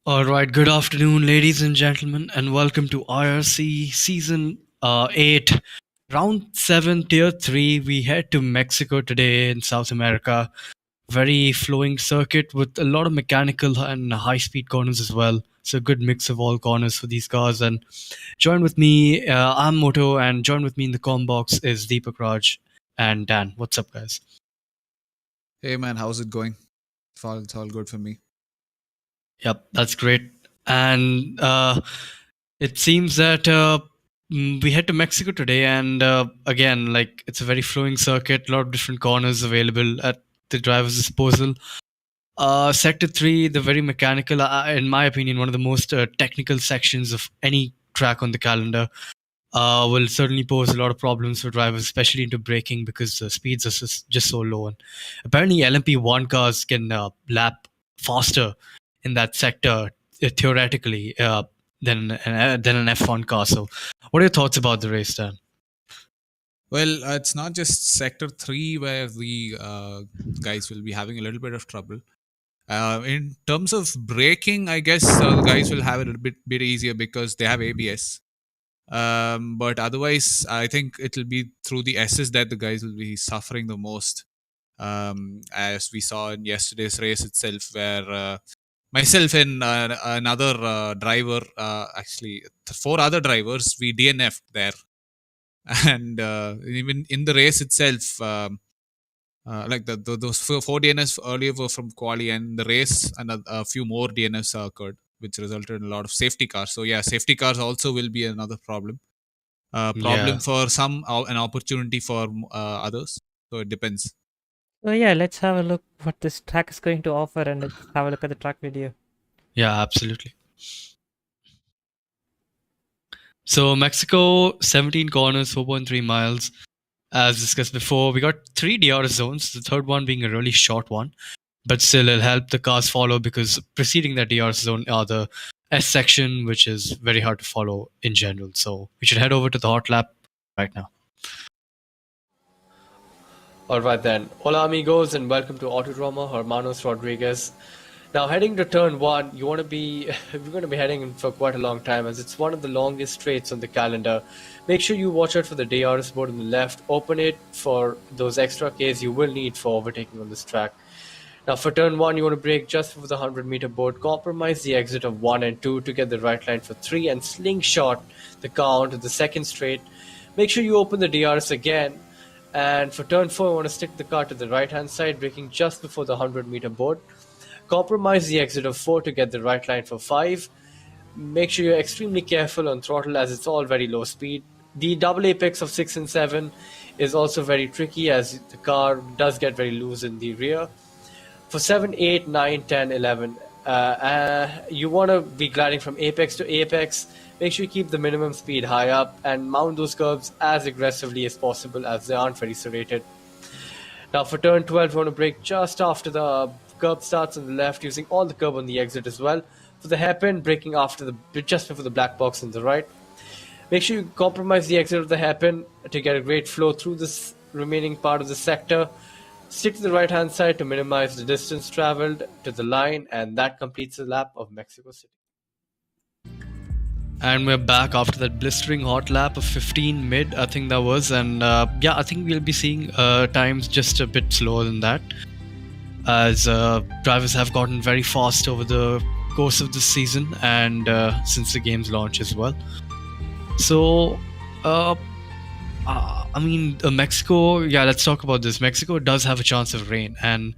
All right, good afternoon, ladies and gentlemen, and welcome to IRC Season 8, Round 7, Tier-3. We head to Mexico today in South America. Very flowing circuit with a lot of mechanical and high speed corners as well. So, good mix of all corners for these cars. And join with me, I'm Moto, and join with me in the com box is deepakraj and Dan. What's up, guys? Hey man, how's it going? It's all good for me. Yep, that's great. And it seems that we head to Mexico today, and again, like it's a very flowing circuit, a lot of different corners available at the driver's disposal. Sector 3, the very mechanical, in my opinion, one of the most technical sections of any track on the calendar, will certainly pose a lot of problems for drivers, especially into braking because the speeds are just so low. And apparently, LMP1 cars can lap faster in that sector theoretically than an F1 car. So, what are your thoughts about the race, Dan? Well, it's not just Sector 3 where the guys will be having a little bit of trouble. In terms of braking, I guess the guys will have it a little bit easier because they have ABS. But otherwise, I think it'll be through the S's that the guys will be suffering the most. As we saw in yesterday's race itself, where myself and another driver, actually, 4 other drivers, we DNF'd there. And even in the race itself, like those 4 DNFs earlier were from quali, and the race and a few more DNFs occurred, which resulted in a lot of safety cars. So yeah, safety cars also will be another problem. Yeah. For some, an opportunity for others. So it depends. So yeah, let's have a look what this track is going to offer and let's have a look at the track video. Yeah, absolutely. So Mexico, 17 corners, 4.3 miles. As discussed before, we got 3 DRS zones, the third one being a really short one. But still, it'll help the cars follow because preceding that DRS zone are the S section, which is very hard to follow in general. So we should head over to the Hotlap right now. All right then. Hola amigos and welcome to Autodrama, Hermanos Rodriguez. Now heading to turn 1, we're going to be heading in for quite a long time as it's one of the longest straights on the calendar. Make sure you watch out for the DRS board on the left. Open it for those extra Ks you will need for overtaking on this track. Now for turn 1, you want to brake just before the 100-meter board, compromise the exit of 1 and 2 to get the right line for 3 and slingshot the car onto the second straight. Make sure you open the DRS again. And for turn 4, you want to stick the car to the right-hand side, braking just before the 100-meter board. Compromise the exit of 4 to get the right line for 5. Make sure you're extremely careful on throttle as it's all very low speed. The double apex of 6 and 7 is also very tricky as the car does get very loose in the rear. For 7, 8, 9, 10, 11, you want to be gliding from apex to apex. Make sure you keep the minimum speed high up and mount those curves as aggressively as possible as they aren't very serrated. Now for turn 12, you want to brake just after the curb starts on the left, using all the curb on the exit as well. For the hairpin, braking just before the black box on the right. Make sure you compromise the exit of the hairpin to get a great flow through this remaining part of the sector. Stick to the right hand side to minimize the distance traveled to the line, and that completes the lap of Mexico City. And we're back after that blistering hot lap of 15 mid, I think that was. And I think we'll be seeing times just a bit slower than that, as drivers have gotten very fast over the course of this season and since the game's launch as well. So, Mexico, let's talk about this. Mexico does have a chance of rain. And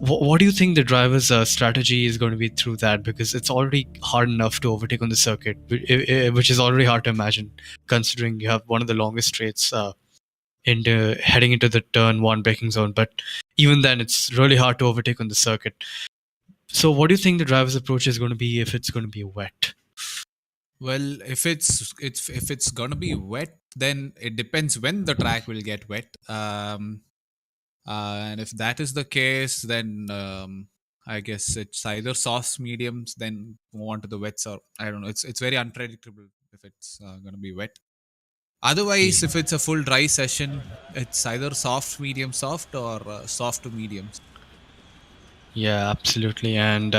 what do you think the driver's strategy is going to be through that? Because it's already hard enough to overtake on the circuit, which is already hard to imagine, considering you have one of the longest straights heading into the turn 1 braking zone. But even then, it's really hard to overtake on the circuit. So what do you think the driver's approach is going to be if it's going to be wet? Well, if it's gonna be wet, then it depends when the track will get wet. And if that is the case, then I guess it's either softs, mediums, then move on to the wets, or I don't know. It's very unpredictable if it's gonna be wet. Otherwise, if it's a full dry session, it's either soft, medium, soft, or soft to medium. Yeah, absolutely. And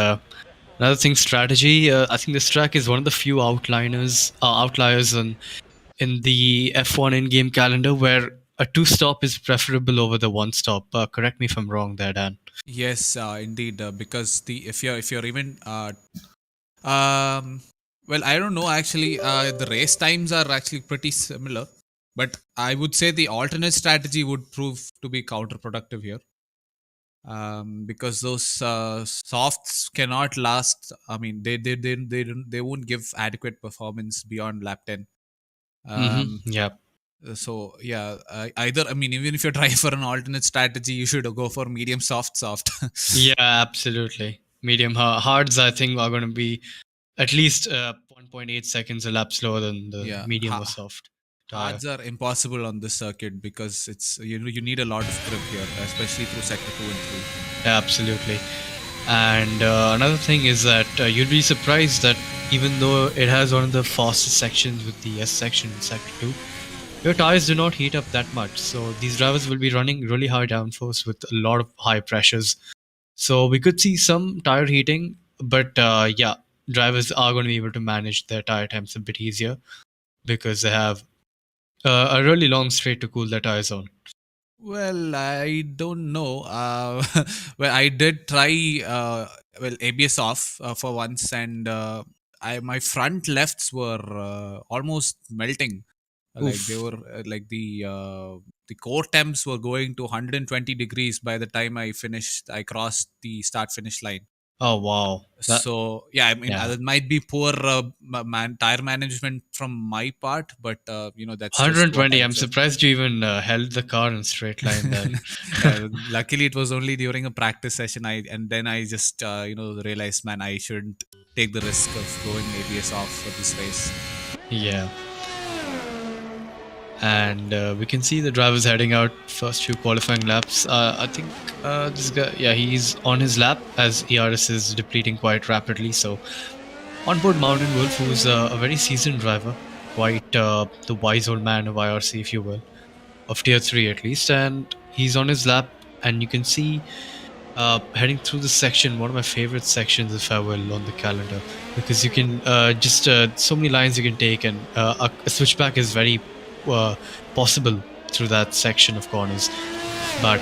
Another thing, strategy. I think this track is one of the few outliers in the F1 in-game calendar where a two-stop is preferable over the one-stop. Correct me if I'm wrong there, Dan. Yes, indeed. Because if you're even um, well, I don't know actually. The race times are actually pretty similar, but I would say the alternate strategy would prove to be counterproductive here. Because those softs cannot last. I mean, they won't give adequate performance beyond lap 10. Yeah. So yeah, either, I mean, even if you're trying for an alternate strategy, you should go for medium soft. Yeah, absolutely. Medium hards, I think, are going to be at least 1.8 seconds a lap slower than the Yeah, medium or soft tire. hards are impossible on this circuit because it's you need a lot of grip here, especially through sector 2 and 3. Absolutely. And another thing is that you'd be surprised that even though it has one of the fastest sections with the S section in Sector 2, your tires do not heat up that much. So these drivers will be running really high downforce with a lot of high pressures. So we could see some tire heating, but yeah, drivers are going to be able to manage their tire temps a bit easier because they have a really long straight to cool their tires on. Well, I don't know. Well, I did try ABS off for once, and my front lefts were almost melting. Like they Oof. were the core temps were going to 120 degrees by the time I crossed the start finish line. Oh wow. That So yeah, I mean, yeah. it might be poor tire management from my part, but that's just what I 120. I'm observed. surprised you even held the car in straight line there. Yeah, luckily it was only during a practice session. And then I just realized, man, I shouldn't take the risk of going ABS off for this race. Yeah. And we can see the drivers heading out first few qualifying laps. I think this guy, yeah, he's on his lap as ERS is depleting quite rapidly. So on board Mountain Wolf, who's a very seasoned driver, quite the wise old man of IRC, if you will, of Tier 3 at least, and he's on his lap, and you can see heading through the section, one of my favorite sections, if I will, on the calendar, because you can just so many lines you can take, and a switchback is very possible through that section of corners. But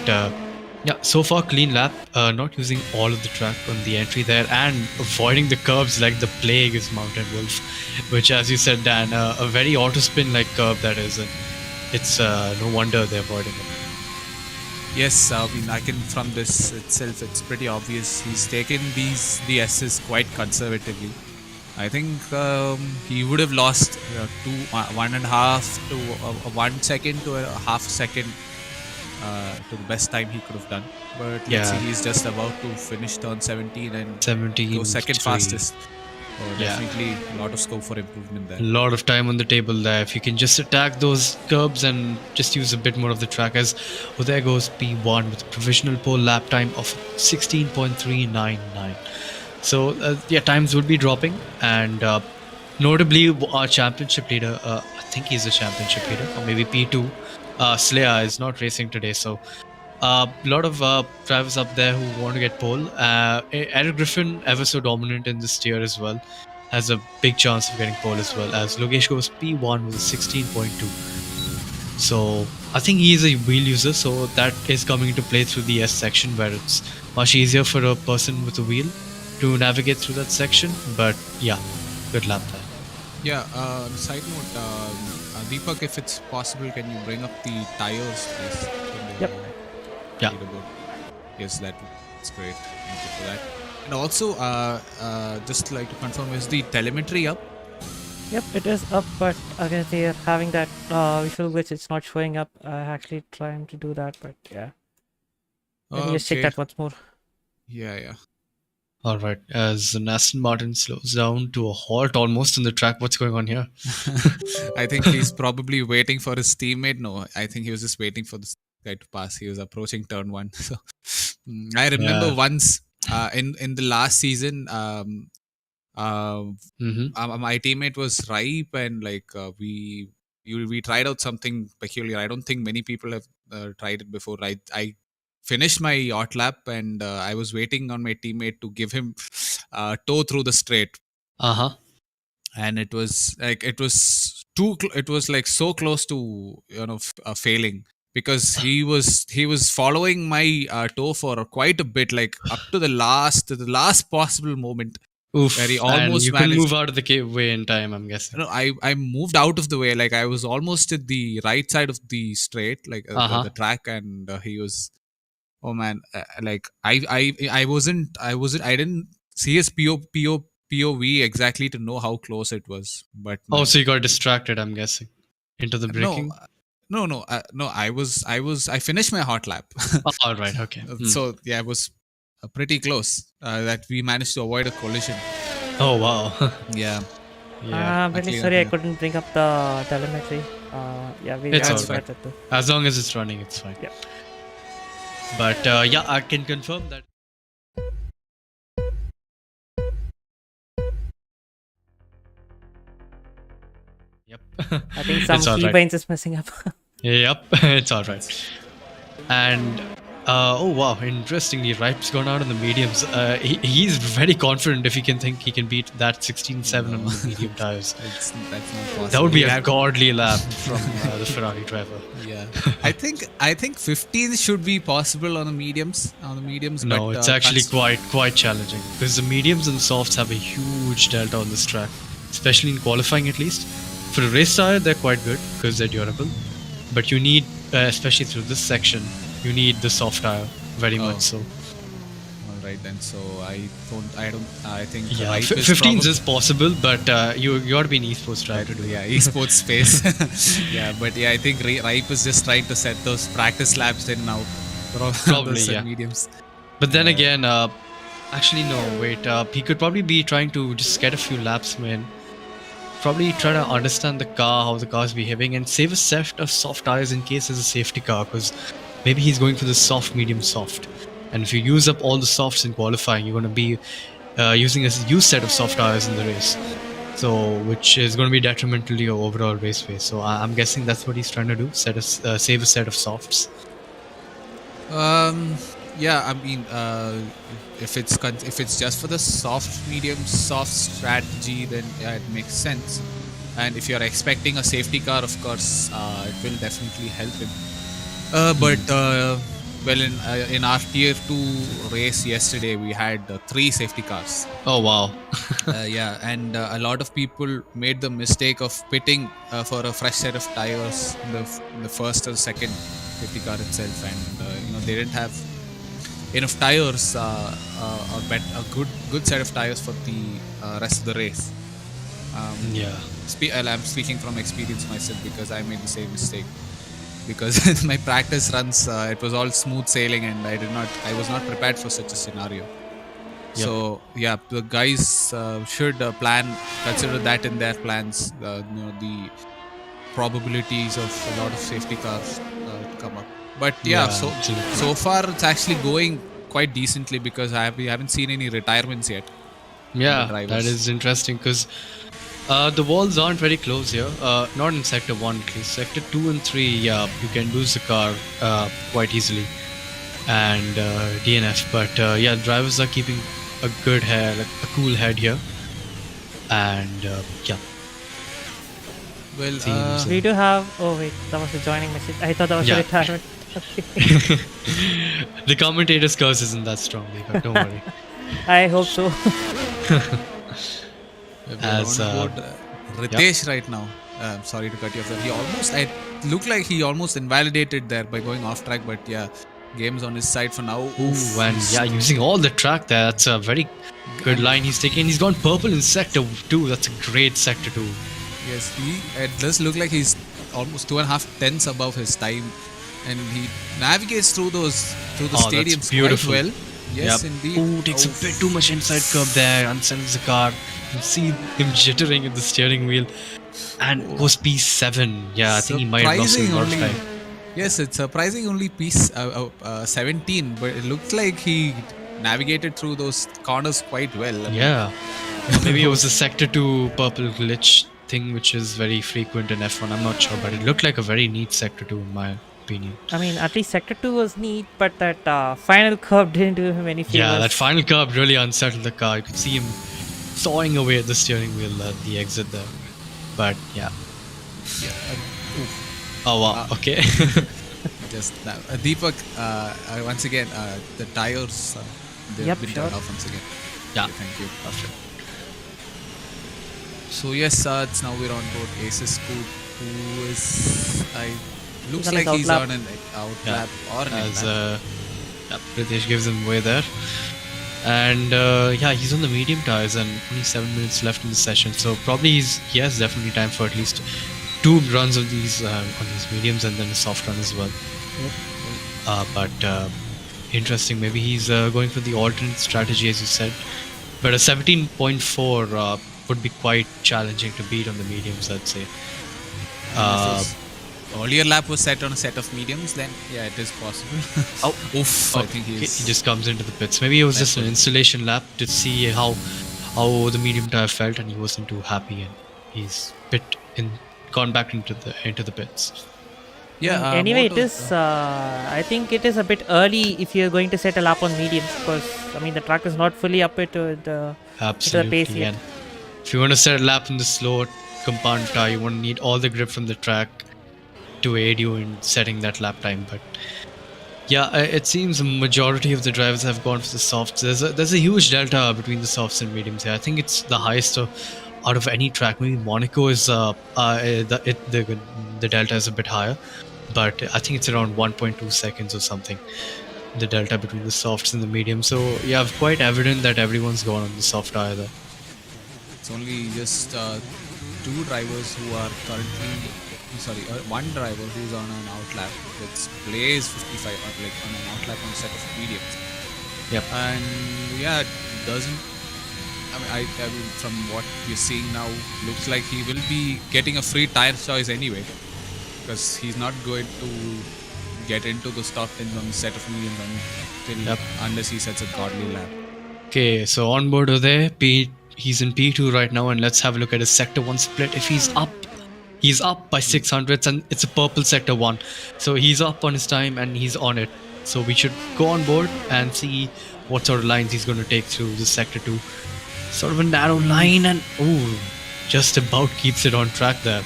yeah, so far clean lap, not using all of the track on the entry there, and avoiding the curves like the plague is Mountain Wolf, which, as you said, Dan, a very auto spin like curve that is, and it's no wonder they're avoiding it. Yes, I mean, I can, from this itself, it's pretty obvious he's taken the S's quite conservatively. I think he would have lost 1.5 to 1 second to a half second to the best time he could have done. But let's see, he's just about to finish turn 17 and 17 go second 3. fastest. So Yeah. definitely a lot of scope for improvement there. A lot of time on the table there. If you can just attack those curbs and just use a bit more of the track, as well, there goes P1 with a provisional pole lap time of 16.399. So yeah, times would be dropping, and notably our championship leader, I think he's a championship leader, or maybe P2, Slayer is not racing today, so a lot of drivers up there who want to get pole. Eric Griffin, ever so dominant in this tier as well, has a big chance of getting pole as well, as Logesh goes P1 with a 16.2. So I think he is a wheel user, so that is coming into play through the S section, where it's much easier for a person with a wheel to navigate through that section. But yeah, good lap there. Yeah, on a side note, Deepak, if it's possible, can you bring up the tires, please? Yep. Yeah. Leaderboard? Yes, that's great. Thank you for that. And also, just like to confirm, is the telemetry up? Yep, it is up, but again, they're having that visual glitch. It's not showing up. Actually trying to do that, but yeah. Let me just check that once more. Yeah. All right, as Aston Martin slows down to a halt almost on the track, what's going on here? I think he's probably waiting for his teammate. No, I think he was just waiting for this guy to pass. He was approaching turn 1. So I remember once in the last season, my teammate was ripe, and like we tried out something peculiar. I don't think many people have tried it before. I finished my Hotlap, and I was waiting on my teammate to give him toe through the straight, Uh-huh. and it was like it was like so close to failing, because he was following my toe for quite a bit, like up to the last possible moment, Oof. where he And almost you couldn't managed. move out of the way in time, I'm guessing. No, I moved out of the way. Like I was almost at the right side of the straight, like Uh-huh. the track, and he was. Oh man, like I wasn't. I didn't see his POV exactly to know how close it was. But Oh, man, so you got distracted, I'm guessing. Into the no, braking? no. I finished my hot lap. Oh, all right, okay. So yeah, it was pretty close that we managed to avoid a collision. Oh, wow. Yeah. Yeah. Really luckily, sorry I yeah. couldn't bring up the telemetry. Yeah, we It's are all looking right. at it too. As long as it's running, it's fine. Yeah. But yeah, I can confirm that. Yep. I think some It's all right. keybinds is messing up. Yep, it's all right. And oh wow, interestingly, Ripe's gone out on the mediums. He's very confident if he can think he can beat that 16.7 on the medium tires. That's not possible. That would be We a have- godly lap from the Ferrari driver. Yeah, I think 15 should be possible on the mediums. No, but, it's actually cons- quite challenging because the mediums and softs have a huge delta on this track, especially in qualifying at least. For a race tire, they're quite good because they're durable, but you need, especially through this section, you need the soft tire very much so. All right then. So I think Yeah, Ripe is 15s is possible, but you got to be an esports driver to do yeah, it. esports space. Yeah, but yeah, I think Ripe is just trying to set those practice laps in now. Probably, Those, yeah. mediums. But then again, actually no, wait. He could probably be trying to just get a few laps, man. Probably try to understand the car, how the car is behaving, and save a set of soft tires in case there's a safety car. Because maybe he's going for the soft, medium, soft. And if you use up all the softs in qualifying, you're going to be using a used set of soft tires in the race. So, which is going to be detrimental to your overall race pace. So, I'm guessing that's what he's trying to do: save a set of softs. Yeah, I mean, if it's just for the soft strategy, then yeah, it makes sense. And if you're expecting a safety car, of course, it will definitely help him. But well, in our tier 2 race yesterday, we had 3 safety cars. Oh wow! Yeah, and a lot of people made the mistake of pitting for a fresh set of tires in the first or second safety car itself, and they didn't have enough tires or a good set of tires for the rest of the race. Yeah. I'm speaking from experience myself because I made the same mistake. Because my practice runs, it was all smooth sailing, and I was not prepared for such a scenario. Yep. So yeah, the guys should consider that in their plans. The probabilities of a lot of safety cars come up. But yeah, absolutely. so far it's actually going quite decently because we haven't seen any retirements yet. Yeah, drivers. that is interesting because the walls aren't very close here. Not in Sector 1 at least. Sector 2 and 3, yeah, you can lose the car quite easily. And DNF. But yeah, drivers are keeping a good head, like a cool head here. And yeah. Well, We do have. Oh wait, that was a joining message. I thought that was Yeah. a retirement. The commentator's curse isn't that strong, but don't worry. I hope so. As, on board, Ritesh right now. Sorry to cut you off there. It looked like he almost invalidated there by going off track, but yeah, game's on his side for now. Ooh, and yeah, using all the track there, that's a very good line he's taking. He's gone purple in Sector 2. That's a great Sector 2. Yes, it does look like he's almost 2.5 tenths above his time, and he navigates through the stadiums that's beautiful. quite well. Yes, indeed. Ooh, takes a bit too much inside curb there, unsettles the car. You see him jittering at the steering wheel, and goes P7. Yeah, I think he might have lost a lot of time. Yes, it's surprising only piece 17, but it looks like he navigated through those corners quite well. Yeah, maybe it was a Sector 2 purple glitch thing, which is very frequent in F1. I'm not sure, but it looked like a very neat Sector 2 in my opinion. I mean, at least Sector 2 was neat, but that final curve didn't do him any favors. Yeah, that final curve really unsettled the car. You could see him sawing away at the steering wheel at the exit there. But yeah. Oh wow, okay. Just now. Deepak, once again, the tires, they've Yep, been sure. turned off once again. Yeah. Okay, thank you. Perfect. So yes, it's now we're on board Aces Scoop, who is, looks on like his he's outlap. on an outlap or an As inlap. Pritesh gives him way there. And yeah, he's on the medium tires and only 7 minutes left in the session. So probably he has definitely time for at least 2 runs of these on these mediums and then a soft run as well. But interesting, maybe he's going for the alternate strategy as you said. But a 17.4 would be quite challenging to beat on the mediums, I'd say. And if his earlier lap was set on a set of mediums, then yeah, it is possible. Oof, I think he he's just comes into the pits. Maybe it was just an installation lap to see how the medium tire felt, and he wasn't too happy, and he's gone back into the pits. yeah. Anyway, it moto- is. I think it is a bit early if you're going to set a lap on mediums, because I mean the track is not fully up to the Absolutely. pace yet. And if you want to set a lap in the slow compound tire, you want to need all the grip from the track to aid you in setting that lap time. But yeah, it seems the majority of the drivers have gone for the softs. There's a huge delta between the softs and mediums here. I think it's the highest out of any track. Maybe Monaco is the delta is a bit higher, but I think it's around 1.2 seconds or something. The delta between the softs and the mediums. So yeah, it's quite evident that everyone's gone on the soft tire there. It's only just 2 drivers who are currently, one driver who's on an outlap that plays 55, like on an outlap on a set of mediums. Yep. And yeah, it doesn't. I mean, from what we're seeing now, looks like he will be getting a free tire choice anyway, because he's not going to get into the top 10 on the set of mediums unless he sets a godly lap. Okay, so on board are there. He's in P2 right now, and let's have a look at his Sector 1 split. If he's up by 600s, and it's a purple Sector 1. So he's up on his time, and he's on it. So we should go on board and see what sort of lines he's going to take through the Sector 2. Sort of a narrow line, and just about keeps it on track there.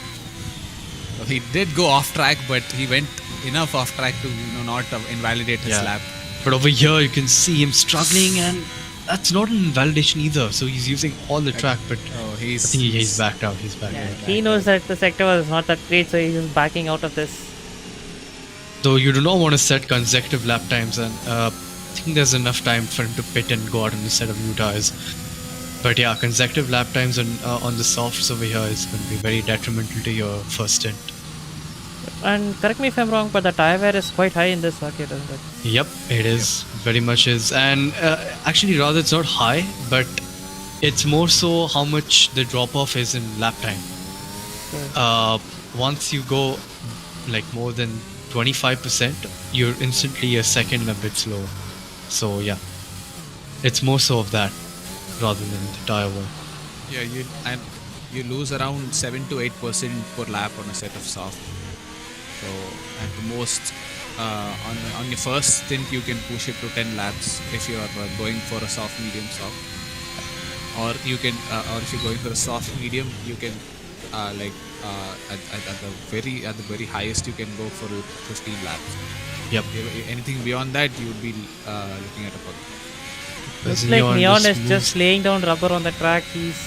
Well, he did go off track, but he went enough off track to not invalidate his lap. But over here, you can see him struggling, and that's not an invalidation either. So he's using all the track, but I think he's backed out. He's backed out. He knows that the sector was not that great, so he's just backing out of this. So you do not want to set consecutive lap times, and I think there's enough time for him to pit and go out on a set of new tires. But yeah, consecutive lap times on the softs over here is going to be very detrimental to your first stint. And correct me if I'm wrong, but the tire wear is quite high in this circuit, isn't it? Yep, it is. Very much is. And actually, rather, it's not high, but it's more so how much the drop-off is in lap time. Once you go like more than 25%, you're instantly a second a bit slower. So yeah, it's more so of that rather than the tire wear. Yeah, you lose around 7 to 8% per lap on a set of soft. So at the most, on your first stint, you can push it to 10 laps if you are going for a soft, medium, soft. Or you can, or if you're going for a soft, medium, you can at the very highest, you can go for 15 laps. Yep. Anything beyond that, you would be looking at a problem. Looks like Neon is just laying down rubber on the track. He's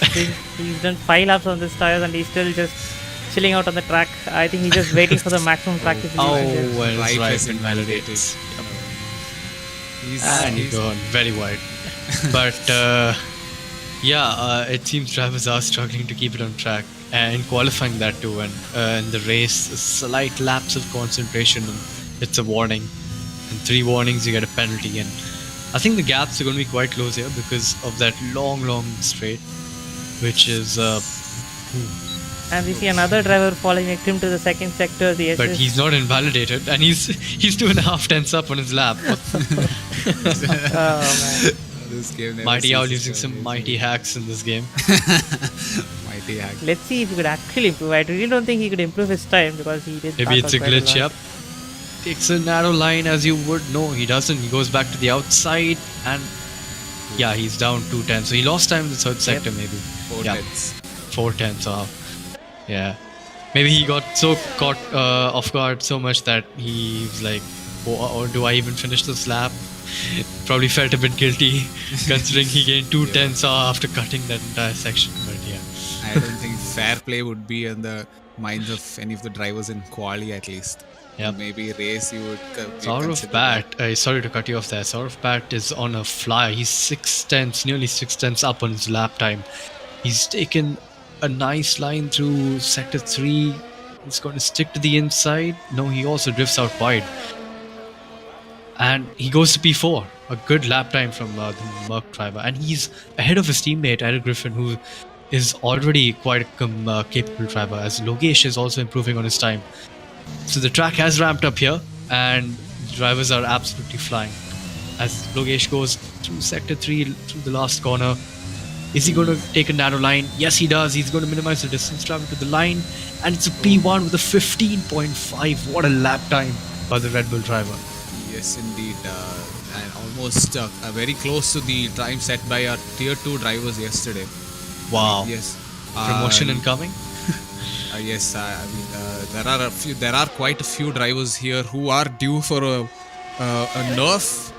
done 5 laps on this tires and he's still just chilling out on the track. I think he's just waiting for the maximum track to be used. Well, right right invalidated. He's gone very wide. But it seems drivers are struggling to keep it on track. And in qualifying that too, and in the race, a slight lapse of concentration, and it's a warning. And 3 warnings, you get a penalty. And I think the gaps are going to be quite close here because of that long straight, which is. And we see another driver falling victim to the second sector. But he's not invalidated, and he's 2.5 tenths up on his lap. Oh man! This game Mighty Owl using some mighty hacks in this game. Mighty hack. Let's see if he could actually improve. I really don't think he could improve his time because he did. Maybe it's a glitch. Yep. takes a narrow line as you would. No, he doesn't. He goes back to the outside and yeah, he's down 2-10. So he lost time in the third sector maybe. 4/10. 4-10. Yeah. Maybe he got so caught off guard so much that he's like, or do I even finish this lap? Probably felt a bit guilty considering he gained 2/10 after cutting that entire section. But yeah. I don't think fair play would be in the minds of any of the drivers in quali at least. Yep. Maybe race you would Saurav Pat, sorry to cut you off there. Saurav Pat is on a flyer. He's 6/10, nearly 6/10 up on his lap time. He's taken a nice line through sector 3. He's going to stick to the inside. No, he also drifts out wide. And he goes to P4. A good lap time from the Merc driver. And he's ahead of his teammate, Eric Griffin, who is already quite a capable driver, as Logesh is also improving on his time. So the track has ramped up here, and drivers are absolutely flying. As Logesh goes through sector 3, through the last corner, is he going to take a narrow line? Yes, he does. He's going to minimize the distance travel to the line, and it's a P1 with a 15.5. What a lap time by the Red Bull driver. Yes, indeed. And almost very close to the time set by our Tier 2 drivers yesterday. Wow. Yes. Promotion incoming? Yes, I mean, there are quite a few drivers here who are due for a nerf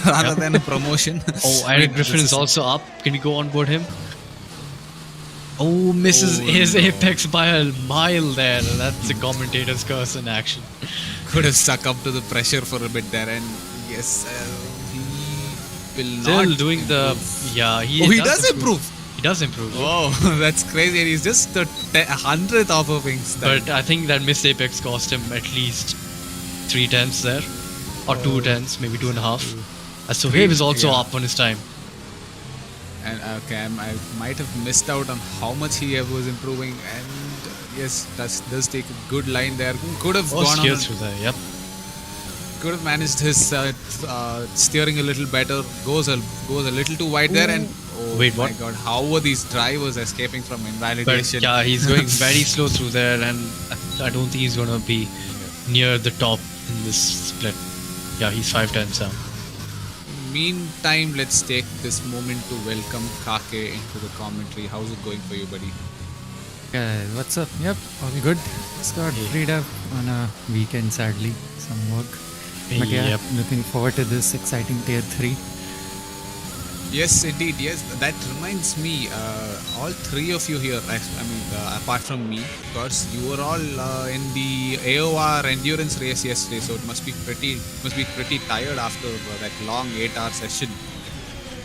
rather than a promotion. Oh, Eric Griffin is also up. Can we go on board him? Oh, misses his apex by a mile there. That's the commentator's curse in action. Could have stuck up to the pressure for a bit there, and yes, he will Still not doing improve. he does improve. He does improve. Oh, that's crazy. And he's just the 100th of a wings. But I think that missed apex cost him at least 3/10 there. Or 2/10, maybe 2.5. Sohaib is also up on his time. And I might have missed out on how much he was improving. And yes, does take a good line there. Could have gone on. Through there, yep. Could have managed his steering a little better. Goes a little too wide there, and wait, my what? God, how were these drivers escaping from invalidation? But yeah, he's going very slow through there, and I don't think he's going to be near the top in this split. Yeah, he's 5/10 down. Meantime, let's take this moment to welcome Kaake into the commentary. How's it going for you, buddy? What's up? Yep, all good. Just got freed up on a weekend, sadly. Some work. But yeah, looking forward to this exciting Tier 3. Yes, indeed. Yes, that reminds me. All three of you here, I mean, apart from me, of course, you were all in the AOR endurance race yesterday. So it must be pretty tired after that long 8-hour session.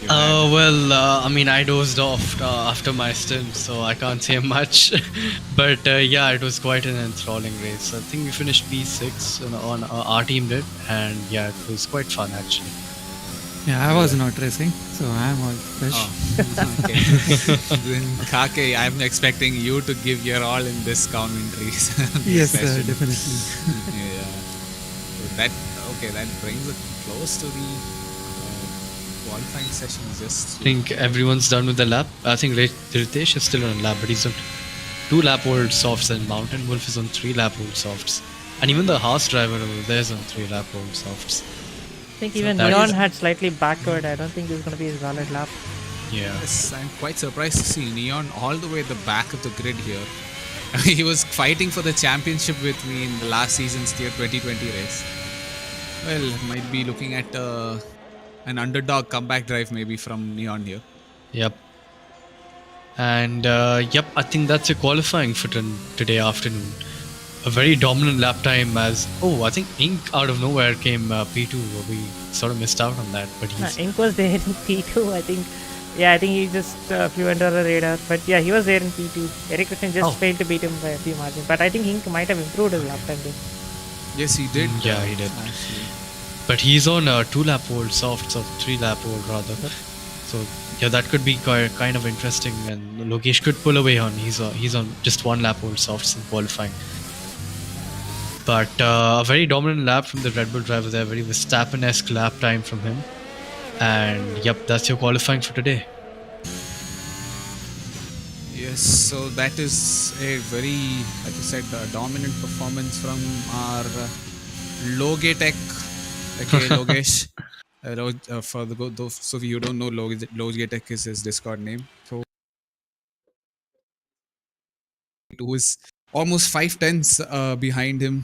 I mean, I dozed off after my stint, so I can't say much. But yeah, it was quite an enthralling race. I think we finished P6 on our team did, and yeah, it was quite fun actually. Yeah, I was not racing, so I'm all fresh. Oh, okay. Then Kaake, I'm expecting you to give your all in this commentary. Yes, definitely. Yeah. So that brings it close to the qualifying session. Just I think everyone's done with the lap. I think Ritesh is still on a lap, but he's on 2 lap old softs, and Mountain Wolf is on 3 lap old softs. And even the Haas driver over there is on 3 lap old softs. I think even Neon had slightly backward. I don't think this is going to be his valid lap. Yeah. Yes, I'm quite surprised to see Neon all the way at the back of the grid here. He was fighting for the championship with me in the last season's Tier 2020 race. Well, might be looking at an underdog comeback drive maybe from Neon here. Yep. And yep, I think that's a qualifying for today afternoon. A very dominant lap time as I think Ink out of nowhere came P2. We sort of missed out on that, but Ink was there in P2. I think he just flew under the radar. But yeah, he was there in P2. Eric Griffin just failed to beat him by a few margin. But I think Ink might have improved his lap time there. Yes, he did. Yeah, he did. Actually. But he's on 2 lap old softs, or 3 lap old rather. So yeah, that could be kind of interesting, and Logesh could pull away on. He's on just 1 lap old softs in qualifying. But a very dominant lap from the Red Bull driver there, very Verstappen-esque lap time from him. And yep, that's your qualifying for today. Yes, so that is a very, like I said, dominant performance from our Logetech, okay, Logesh. For those of you who don't know, Logetech is his Discord name. So, who is almost 5 tenths behind him,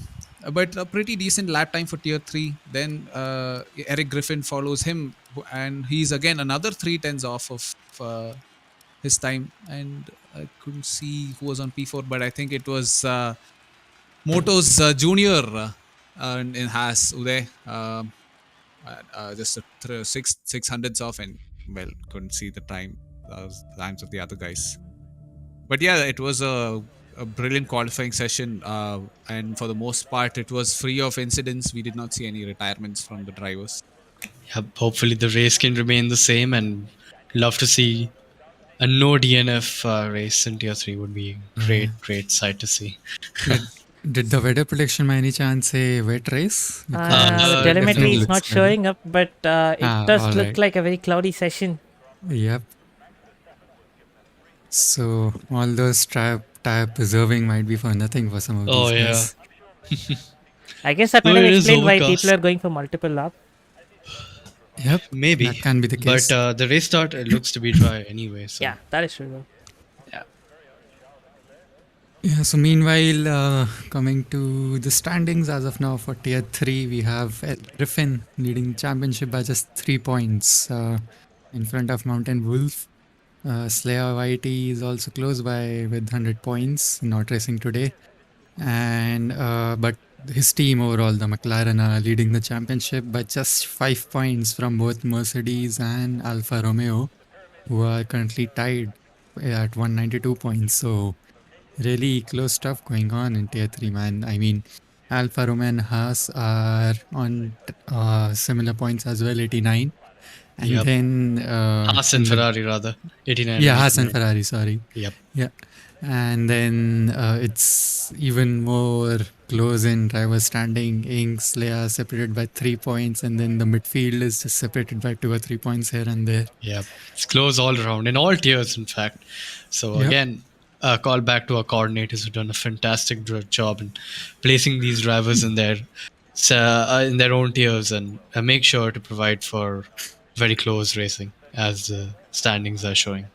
but a pretty decent lap time for tier 3. Then Eric Griffin follows him, and he's again another 3 tenths off of his time. And I couldn't see who was on P4, but I think it was Moto's junior in Haas, Uday. Just six hundredths off, and well, couldn't see the times of the other guys. But yeah, it was a brilliant qualifying session, and for the most part, it was free of incidents. We did not see any retirements from the drivers. Yep, hopefully the race can remain the same, and love to see a no DNF race in Tier 3 would be a great sight to see. Did the weather prediction by any chance say wet race? The telemetry is not showing up, but it does look like a very cloudy session. Yep. So all those tire preserving might be for nothing for some of these guys. I guess that might explain why people are going for multiple laps. Yep. Maybe. That can be the case. But the race start looks to be dry anyway. So. Yeah, that is true. Yeah, so meanwhile, coming to the standings as of now for Tier 3, we have Griffin leading championship by just 3 points in front of Mountain Wolf. Slayer YT is also close by with 100 points, not racing today. And but his team overall, the McLaren, are leading the championship by just 5 points from both Mercedes and Alfa Romeo, who are currently tied at 192 points. So really close stuff going on in Tier 3, man. I mean, Alfa Romeo and Haas are on similar points as well, 89. And then Haas and Ferrari rather, 89. Yeah, Haas and Ferrari, sorry. Yep. Yeah. And then it's even more close in driver standing. Inks, Leia separated by 3 points, and then the midfield is just separated by 2 or 3 points here and there. Yep, it's close all around in all tiers, in fact. So again, call back to our coordinators who've done a fantastic job in placing these drivers in their own tiers, and make sure to provide for very close racing as the standings are showing.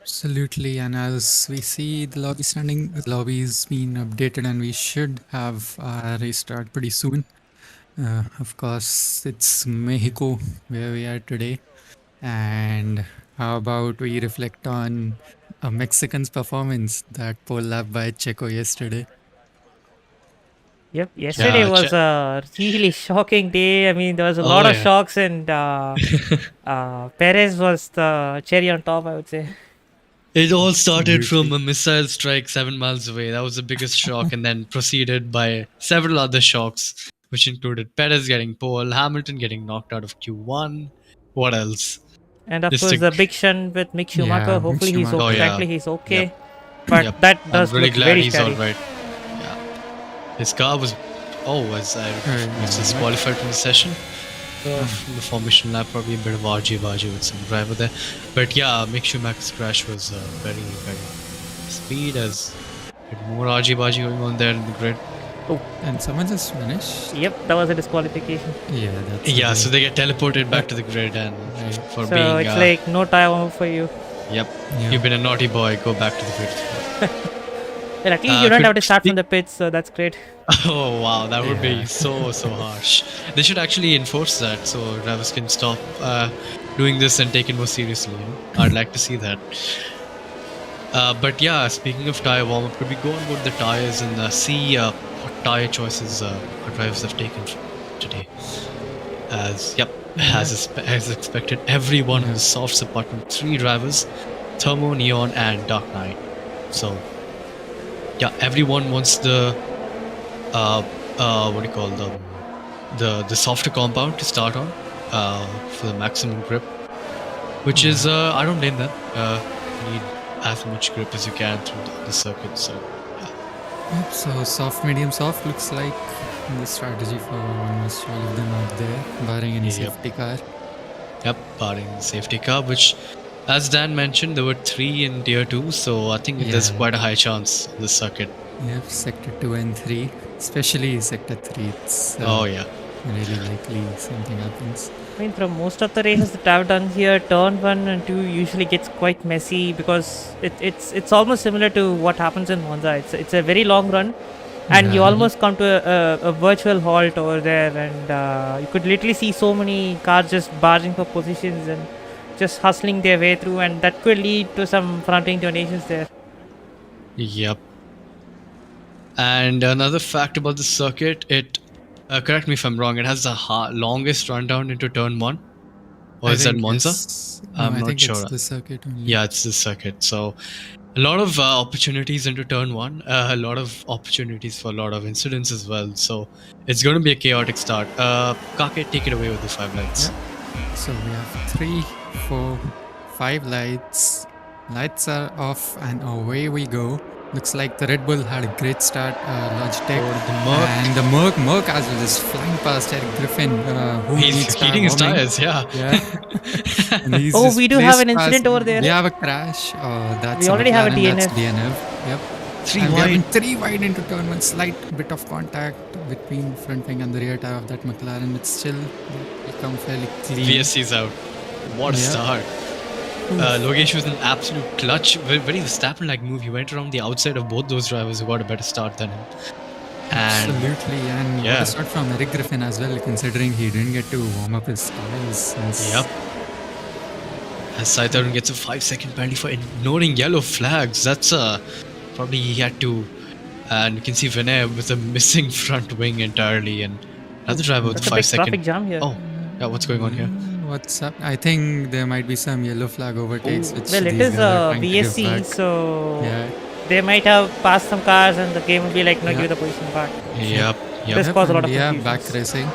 Absolutely, and as we see the lobby's been updated, and we should have our race start pretty soon. Of course, it's Mexico where we are today. And how about we reflect on a Mexican's performance, that pole lap by Checo yesterday? Yep, yesterday was a really shocking day. I mean, there was a lot of shocks, and Perez was the cherry on top, I would say. It all started from a missile strike 7 miles away. That was the biggest shock, and then proceeded by several other shocks, which included Perez getting pole, Hamilton getting knocked out of Q1. What else? And of course, the big shunt with Mick Schumacher. Yeah, Hopefully, Mick he's Schumacher. okay. Thankfully, he's okay. But that does I'm really look glad very he's scary. all right. Yeah. His car was was disqualified from the session. The formation lap, probably a bit of RG with some driver there. But yeah, Mick Schumacher's crash was very, very speed, as more RG going on there in the grid. Oh, and someone just finished. Yep, that was a disqualification. Yeah, So they get teleported back to the grid, and for so being it's like no tire warm for you. Yep, you've been a naughty boy. Go back to the grid. Well, at least you don't have to start from the pits, so that's great. Oh wow, that would be so harsh. They should actually enforce that so drivers can stop doing this and take it more seriously. I'd like to see that. But yeah, speaking of tire warm up, could we go on with the tires and see what tire choices our drivers have taken today? As expected, everyone on the softs apart from 3 drivers, Thermo, Neon, and Dark Knight. So yeah, everyone wants the the softer compound to start on for the maximum grip, which is I don't blame them. You need as much grip as you can through the circuit. So Yep, so soft, medium, soft looks like the strategy for almost all of them out there, barring any safety car. Yep, barring the safety car, which As Dan mentioned, there were 3 in Tier 2, so I think there's Yeah. quite a high chance on this circuit. Yep, Sector 2 and 3. Especially Sector 3. It's Oh, yeah. really likely something happens. I mean, from most of the races that I've done here, turn 1 and 2 usually gets quite messy because it's almost similar to what happens in Monza. It's a very long run, and you Yeah. almost come to a virtual halt over there, and you could literally see so many cars just barging for positions and just hustling their way through, and that could lead to some front-wing donations there. Yep. And another fact about the circuit, it correct me if I'm wrong, it has the longest rundown into turn 1. Or I is that think Monza? yes. No, I'm I not think sure. it's the circuit only. Yeah, it's the circuit. So a lot of opportunities into turn 1, a lot of opportunities for a lot of incidents as well. So it's going to be a chaotic start. Kaake, take it away with the 5 lights. Yeah. So we have 3, 4, 5 lights. Lights are off and away we go. Looks like the Red Bull had a great start, Logitech. Or the Merc. And the Merc as well is flying past Eric Griffin, who He's needs to have heating his warming. tires, yeah. Yeah. And he's Oh, just we do have placed an incident past- over there. We have a crash. That's We already have a McLaren, that's DNF. DNF. Yep. 3 And we wide. have been 3 wide into turn 1. Slight bit of contact between front wing and the rear tire of that McLaren, but still they come fairly clean. VSC's out. What a Yeah. start. Logesh was an absolute clutch, very Verstappen-like move. He went around the outside of both those drivers who got a better start than him. And Absolutely, and yeah. what a start from Eric Griffin as well, considering he didn't get to warm up his tires. Since yep. As Sai Tarun gets a 5-second penalty for ignoring yellow flags. That's probably he had to. And you can see Vinay with a missing front wing entirely, and another driver with That's a a big 5-second. traffic jam here. Oh, yeah. What's going on here? What's up? I think there might be some yellow flag overtakes. Which Well, it these is guys are trying to give VSC, back. so Yeah. they might have passed some cars, and the game will be like, no, Yeah. give the position back. Yep. This Yep. caused a lot of Yeah, confusions. back racing.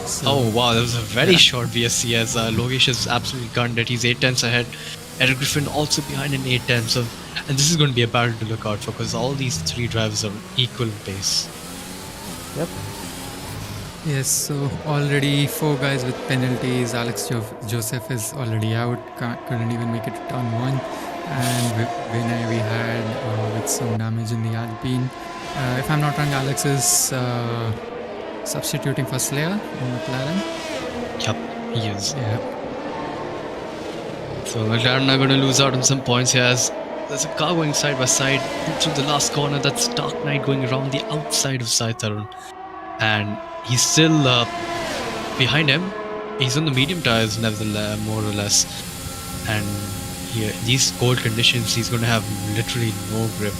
So, Oh wow, that was a very short VSC as Logesh is absolutely gunned it. He's 8 tenths ahead. Eric Griffin also behind in 8 tenths. And this is going to be a battle to look out for because all these 3 drivers are equal in pace. Yep. yes, so already 4 guys with penalties. Alex Joseph is already out. Couldn't even make it to turn 1. And Vinay we had with some damage in the Alpine. If I'm not wrong, Alex is substituting for Slayer in McLaren. Yep, he is. Yeah. So McLaren are going to lose out on some points here as there's a car going side by side through the last corner. That's Dark Knight going around the outside of Sai Tarun. And he's still behind him. He's on the medium tires nevertheless, more or less. And here, these cold conditions, he's going to have literally no grip.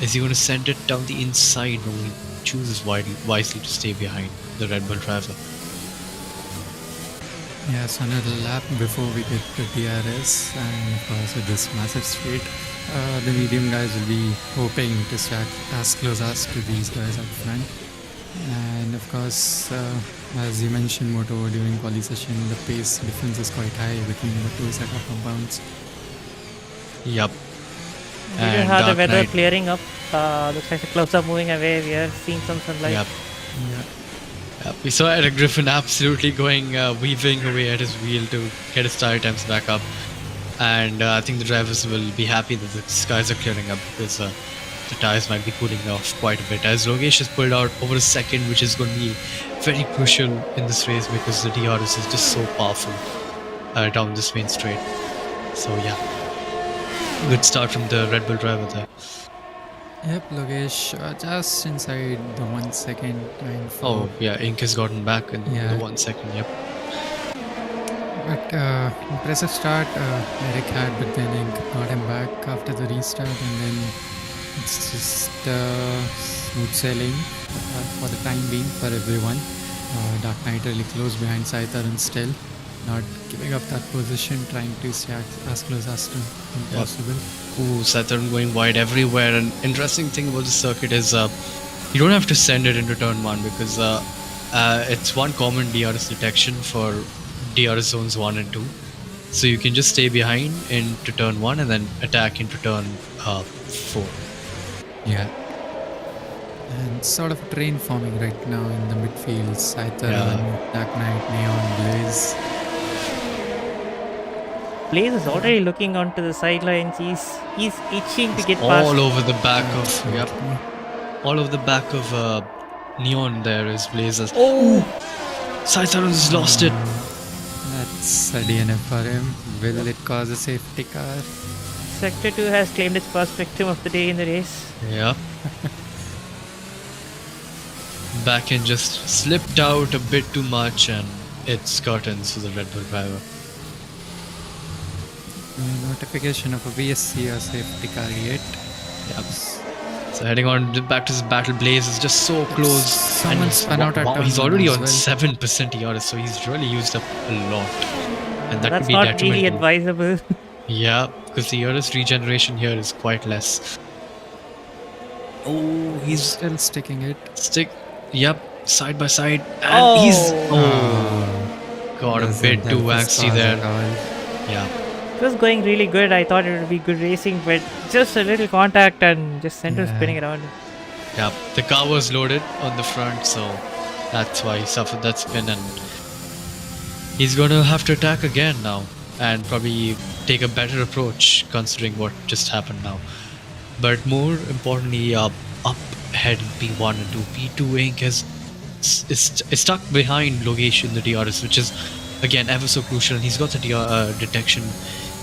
Is he going to send it down the inside? No, he chooses wisely to stay behind the Red Bull driver. Yes, another lap before we get to DRS, and of course with this massive straight, the medium guys will be hoping to start as close as to these guys up front. And of course, as you mentioned, Moto during quali session, the pace difference is quite high between the 2 set of compounds. Yep. We do And have the Dark weather Knight. clearing up. Looks like the clouds are moving away. We are seeing some sunlight. Yep. Yeah. Yep. We saw Eric Griffin absolutely going, weaving away at his wheel to get his tire times back up. And I think the drivers will be happy that the skies are clearing up because the tires might be cooling off quite a bit. As Logesh has pulled out over a second, which is going to be very crucial in this race because the DRS is just so powerful down this main straight. So yeah, good start from the Red Bull driver there. Yep, Logesh just inside the 1 second time for. Oh yeah, Ink has gotten back in Yeah. the 1 second. Yep. But impressive start Eric had, but then Ink got him back after the restart, and then it's just smooth sailing for the time being for everyone. Dark Knight really close behind Sai Tarun still, not giving up that position, trying to stay as close as to possible. Ooh, Sai Tarun going wide everywhere. And interesting thing about the circuit is you don't have to send it into turn 1 because it's one common DRS detection for DRS zones 1 and 2. So you can just stay behind into turn 1 and then attack into turn 4. Yeah. And sort of train forming right now in the midfield. Sai Tarun, Dark Knight, Neon, Blaze. Blaze is already looking onto the sidelines. He's itching to get all past. over the back of all over the back of Neon. There is Blazers. Oh, Sai Tarun has lost it. That's a DNF for him. Will it cause a safety car? Sector 2 has claimed its first victim of the day in the race. Yeah. Back end just slipped out a bit too much, and it's curtains for the Red Bull driver. Notification of a VSC or safety car yet. Yep. So heading on back to his battle, Blaze is just so close. Someone spun out at turn he's one already as on well. 7% ERS, so he's really used up a lot. And that That's could be not detrimental. really advisable. Yeah, because the ERS regeneration here is quite less. Oh, he's Still sticking it. Yep, side by side. And he's... Oh. Got a Doesn't bit too help his waxy cause there. at all. Yeah. It was going really good. I thought it would be good racing, but just a little contact and just center spinning around. Yeah, the car was loaded on the front, so that's why he suffered that spin, and he's going to have to attack again now and probably take a better approach considering what just happened now. But more importantly, up ahead in P1 and 2, P2 Inc. is stuck behind Logesh in the DRS, which is again ever so crucial. And he's got the detection.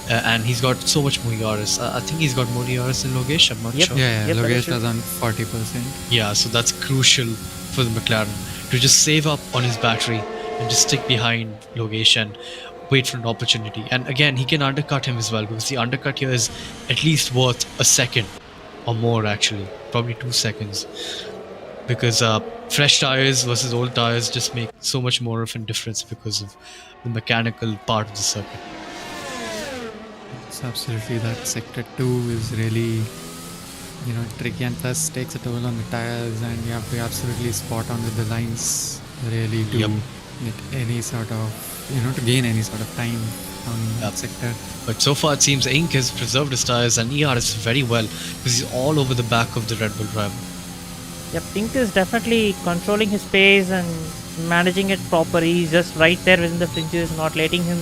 And he's got so much more ERS. I think he's got more ERS than Logesh. I'm not sure. Yeah, Yep, that is Logesh true. was on 40%. Yeah, so that's crucial for the McLaren to just save up on his battery and just stick behind Logesh and wait for an opportunity. And again, he can undercut him as well, because the undercut here is at least worth a second or more, actually, probably 2 seconds, because fresh tires versus old tires just make so much more of a difference because of the mechanical part of the circuit. So absolutely, that sector 2 is really, tricky, and plus takes a toll on the tires, and you have to be absolutely spot on with the lines really to Yep. get any sort of, to gain any sort of time on that sector. But so far it seems Inc. has preserved his tires and ERS very well, because he's all over the back of the Red Bull driver. Yep, Ink is definitely controlling his pace and managing it properly. He's just right there within the fringes, not letting him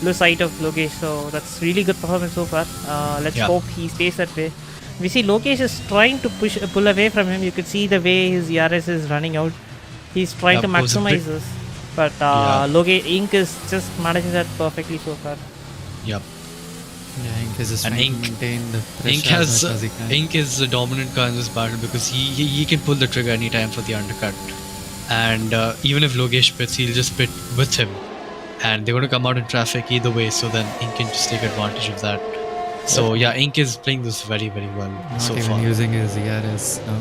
lose sight of Logesh. So that's really good performance so far. Let's hope he stays that way. We see Logesh is trying to pull away from him. You could see the way his ERS is running out. He's trying to maximize this. But Logesh Ink is just managing that perfectly so far. Yep. Yeah, Ink is just And trying Ink- to maintain the pressure Ink as much as he can. Ink is the dominant car in this battle, because he can pull the trigger anytime for the undercut. And even if Logesh pits, he'll just pit with him. And they're going to come out in traffic either way, so then Ink can just take advantage of that. So yeah, Ink is playing this very, very well Not so even far. using his DRS now.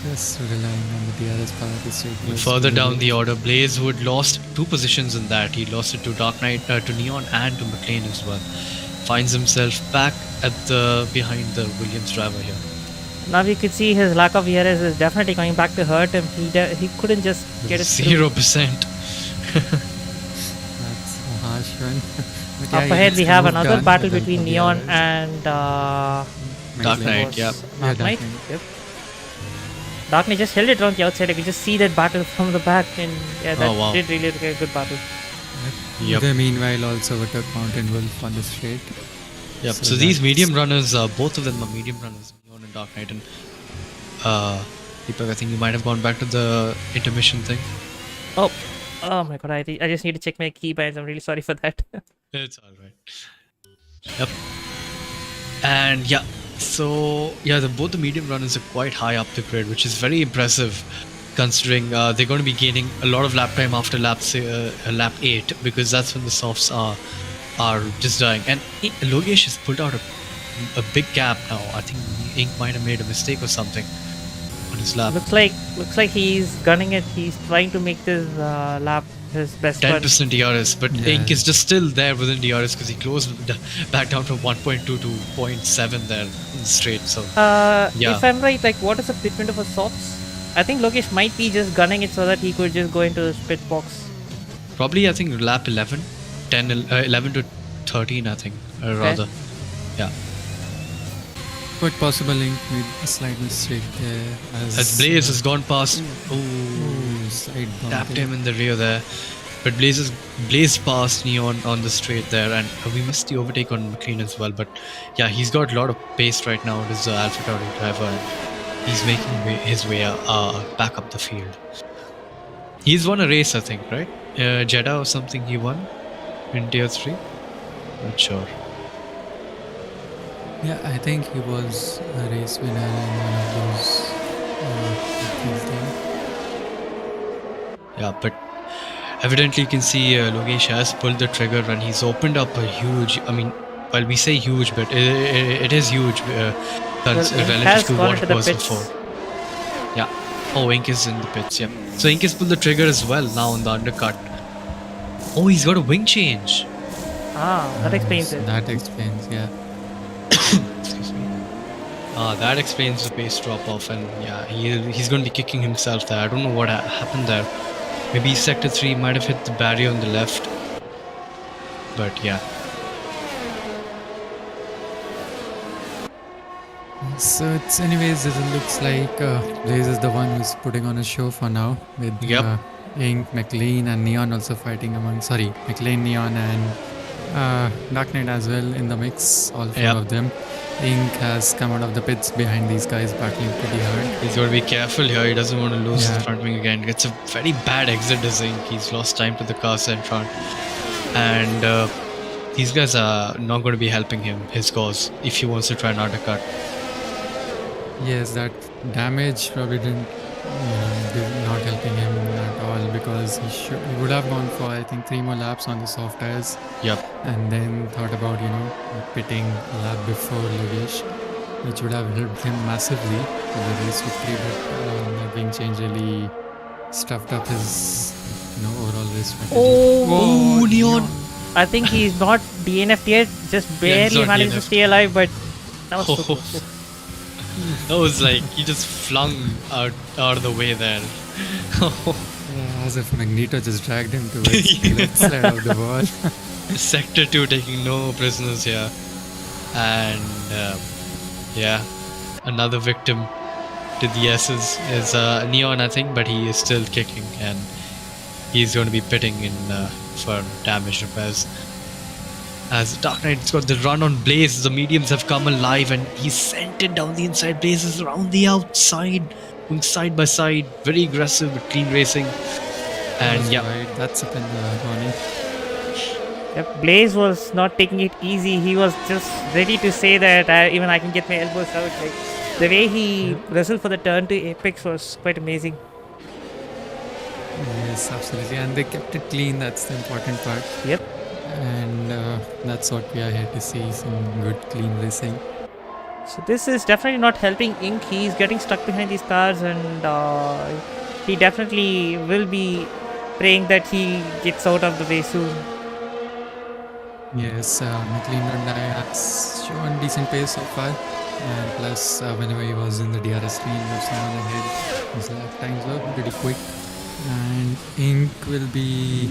Just relying on the DRS power to straight race. Further down the order, Blazewood lost 2 positions in that. He lost it to Dark Knight, to Neon, and to McLean as well. Finds himself back at the behind the Williams driver here. Now you could see his lack of ERS is definitely going back to hurt him. He couldn't just get it through. 0%. That's a harsh one. But Up he ahead needs we to have move another down battle with the between Neon DRS. and Dark Knight, yeah. Dark Yeah, Knight. Dark Knight. Yep. Dark Knight just held it on the outside. I could just see that battle from the back, and yeah, that Oh, wow. did really look like a good battle. Yep. They meanwhile also overtook Mountain Wolf on the straight. Yep. So So these that's- medium runners, both of them are medium runners, Neon and Dark Knight. And Deepak, I think you might have gone back to the intermission thing. Oh my god, I just need to check my keybinds. I'm really sorry for that. It's alright. Yep. And yeah, so yeah, both the medium runners are quite high up the grid, which is very impressive, considering they're going to be gaining a lot of lap time after lap 8, because that's when the softs are just dying. And Logesh has pulled out a big gap now. I think Ink might have made a mistake or something on his lap. looks like he's gunning it. He's trying to make this lap his best one. 10% DRS, but Yeah. Ink is just still there within DRS, because he closed back down from 1.2 to 0.7 there in straight. So yeah. If I'm right, like what is the pit window for softs? I think Logesh might be just gunning it so that he could just go into the pit box. probably I think lap 11, 11 to 13, I think, rather. Yeah. Quite possible Link with a slight mistake there. As Blaze has gone past, Ooh, side bump tapped there. him in the rear there. But Blaze passed Neon on the straight there, and we missed the overtake on McLean as well. But yeah, he's got a lot of pace right now. It is the Alpha Tauri driver, and he's making his way back up the field. He's won a race, I think, right? Jeddah or something he won in Tier 3. Not sure. Yeah, I think he was a race winner in one of those. Yeah, but evidently you can see Logesh has pulled the trigger and he's opened up a huge, I mean, well, we say huge, but it is huge relative to what it was before. Yeah. Oh, Ink is in the pits, yeah. So Ink has pulled the trigger as well now on the undercut. Oh, he's got a wing change. That explains it. That explains, yeah. Excuse me. That explains the pace drop off, and yeah, he's going to be kicking himself there. I don't know what happened there. Maybe Sector 3 might have hit the barrier on the left. But yeah. So it's anyways, it looks like Blaze is the one who's putting on a show for now with Ink, McLean and Neon also fighting McLean, Neon and Dark Knight as well in the mix, all four of them. Ink has come out of the pits behind these guys, battling pretty hard. He's got to be careful here, he doesn't want to lose his front wing again. It's a very bad exit as Ink, he's lost time to the cars in front. And these guys are not going to be helping him, his cause, if he wants to try an undercut. Yes, that damage probably did not helping him at all, because he would have gone for, I think, 3 more laps on the soft tires. Yep. And then thought about, pitting a lap before Logesh, which would have helped him massively for the race victory, but that wing change really stuffed up his, overall race strategy. Oh, Neon! I think he's not DNF'd yet, just barely managed to stay alive, but that was so close. That was like, he just flung out of the way there. As if Magneto just dragged him towards the left side of the wall. Sector 2 taking no prisoners here. And another victim to the S's is Neon, I think, but he is still kicking and he's going to be pitting in for damage repairs. As Dark Knight's got the run on Blaze, the mediums have come alive and he's sent it down the inside. Blaze is around the outside, going side by side, very aggressive with clean racing. And that's up in the morning. Yep, Blaze was not taking it easy. He was just ready to say that even I can get my elbows out. Like the way he wrestled for the turn to apex was quite amazing. Yes, absolutely, and they kept it clean. That's the important part. Yep. And that's what we are here to see, some good clean racing. So this is definitely not helping Ink. He's getting stuck behind these cars, and he definitely will be praying that he gets out of the way soon. Yes, McLean has shown decent pace so far, and plus whenever he was in the DRS screen, was someone ahead. His lap times were pretty quick, and Ink will be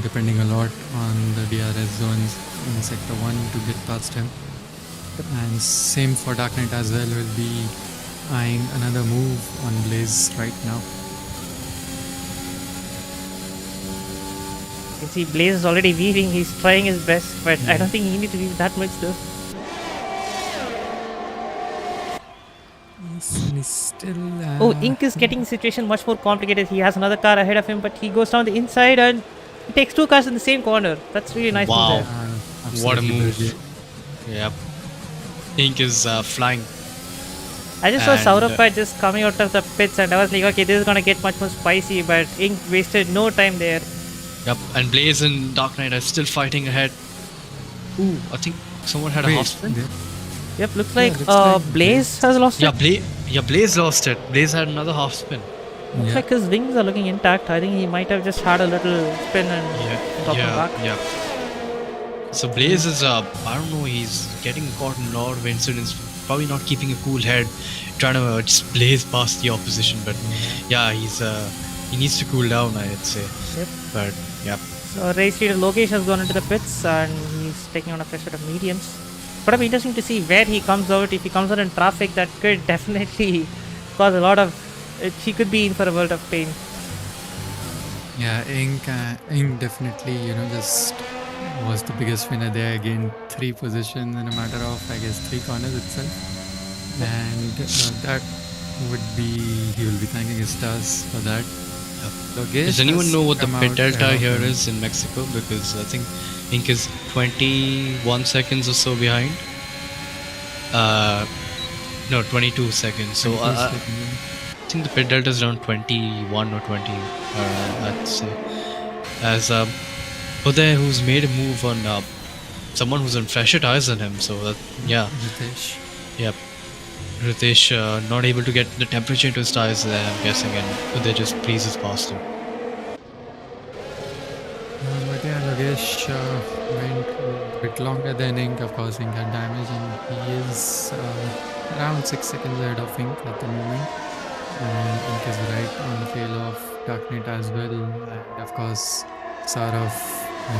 depending a lot on the DRS zones in Sector 1 to get past him. And same for Dark Knight as well, will be eyeing another move on Blaze right now. You can see Blaze is already weaving, he's trying his best, but I don't think he needs to weave that much though. He's still... Ink is getting the situation much more complicated. He has another car ahead of him, but he goes down the inside and he takes 2 cars in the same corner. That's really nice. Wow. There. What a move. Yep. Ink is flying. I just saw Saurabh just coming out of the pits and I was like, okay, this is going to get much more spicy, but Ink wasted no time there. Yep, and Blaze and Dark Knight are still fighting ahead. Ooh, I think someone had a half spin. Yep, looks like Blaze has lost it. Yeah, Blaze lost it. Blaze had another half spin. Looks like his wings are looking intact. I think he might have just had a little spin and dropped him back. Yeah. So Blaze is, I don't know, he's getting caught in a lot of incidents, probably not keeping a cool head, trying to just blaze past the opposition. But yeah, he needs to cool down, I'd say. Yep. But yeah. So race leader Logesh has gone into the pits and he's taking on a fresh set of mediums. But it'll be interesting to see where he comes out. If he comes out in traffic, that could definitely cause a lot of... He could be in for a world of pain. Yeah, Ink definitely, just was the biggest winner there. Gained 3 positions in a matter of, I guess, 3 corners itself. And that would be, he will be thanking his stars for that. Logesh Does anyone has know what the come pit out delta ahead of here him. is in Mexico? Because I think Ink is 21 seconds or so behind. No, 22 seconds. So 22 I seconds. think the pit delta is around 21 or 20. I'd say. As Uday, who's made a move on someone who's on fresher tires than him. So yeah, Ritesh. yep. Ritesh not able to get the temperature into his tires there, I'm guessing, and Uday just breezes past him. But yeah, Logesh went a bit longer than Ink. Of course, Ink had damage, and he is around 6 seconds ahead of Ink at the moment. And Ink is right on the tail of Darknet as well. And of course, Saraf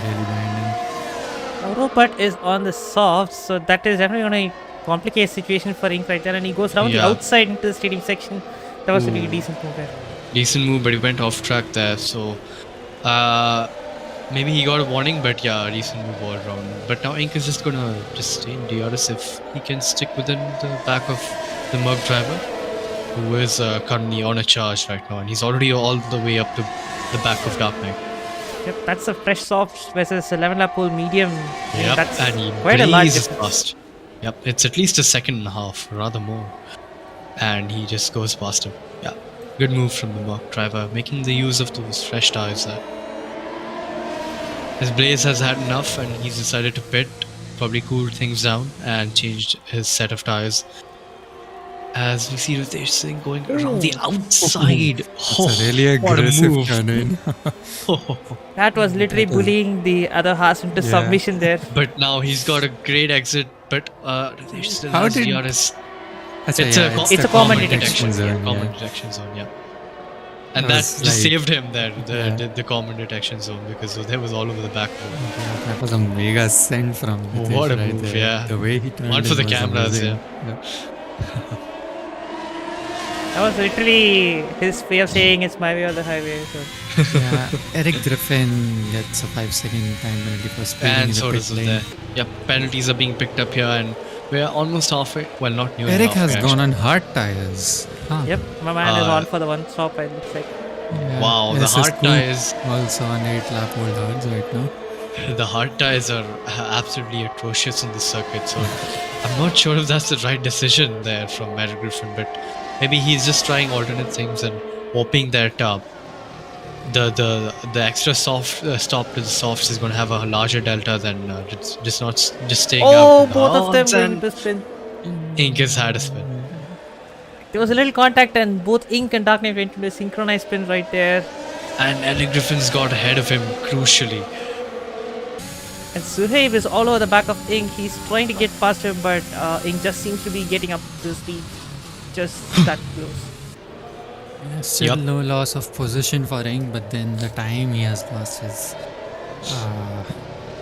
really behind him. Robot is on the soft, so that is definitely going to complicate the situation for Ink right there. And he goes around the Yeah. outside into the stadium section. That was a really Ooh. decent move there. Decent move, but he went off track there. So maybe he got a warning, but yeah, decent move all around. But now Ink is just gonna stay in DRS if he can stick within the back of the Merc driver, who is currently on a charge right now, and he's already all the way up to the back of Dark Knight. Yep, that's a fresh soft versus 11 lap pole medium. Yep, That's and he quite a large blazes difference. past. Yep, it's at least a second and a half, rather more. And he just goes past him. Yeah, good move from the Merc driver, making the use of those fresh tires there. His Blaze has had enough and he's decided to pit, probably cooled things down and changed his set of tires. As we see Ritesh Singh going around the outside. It's a really what a aggressive move. turn in. That was literally That was- bullying the other horse into Yeah. submission there. But now he's got a great exit, but Ritesh still How has did- DRS. That's It's yeah, a It's the a common detection detection zone. Common yeah. detection zone, yeah. And That that was just like- saved him there, Yeah. the common detection zone, because there was all over the back. Yeah, that was a mega send from Ritesh What a right move, there. yeah. The way he turned One for in the was cameras, amazing. That was literally his way of saying it's my way or the highway. So. Yeah, Eric Griffin gets a 5-second time penalty for speeding in And the so pit does lane. there. Yep, penalties are being picked up here, and we're almost halfway. Well, not nearly Eric halfway, has actually. gone on hard tires. Huh. Yep, my man is Uh, on for the one stop, it looks like. Yeah. Wow, the SS hard Coupe tires. also on 8-lap old hards right now. The hard tires are absolutely atrocious on the circuit, so I'm not sure if that's the right decision there from Eric Griffin, but maybe he's just trying alternate things and hoping that the extra soft stop to the softs is going to have a larger delta than just staying Oh, out. in the both of them hards, going and to spin. Ink has had a spin. There was a little contact, and both Ink and Dark Knight went into a synchronized spin right there. And Eric Griffin's got ahead of him crucially. And Suhaib is all over the back of Ink. He's trying to get past him, but Ink just seems to be getting up to speed. Just that close. Yeah, still Yup. no loss of position for Ink, but then the time he has lost is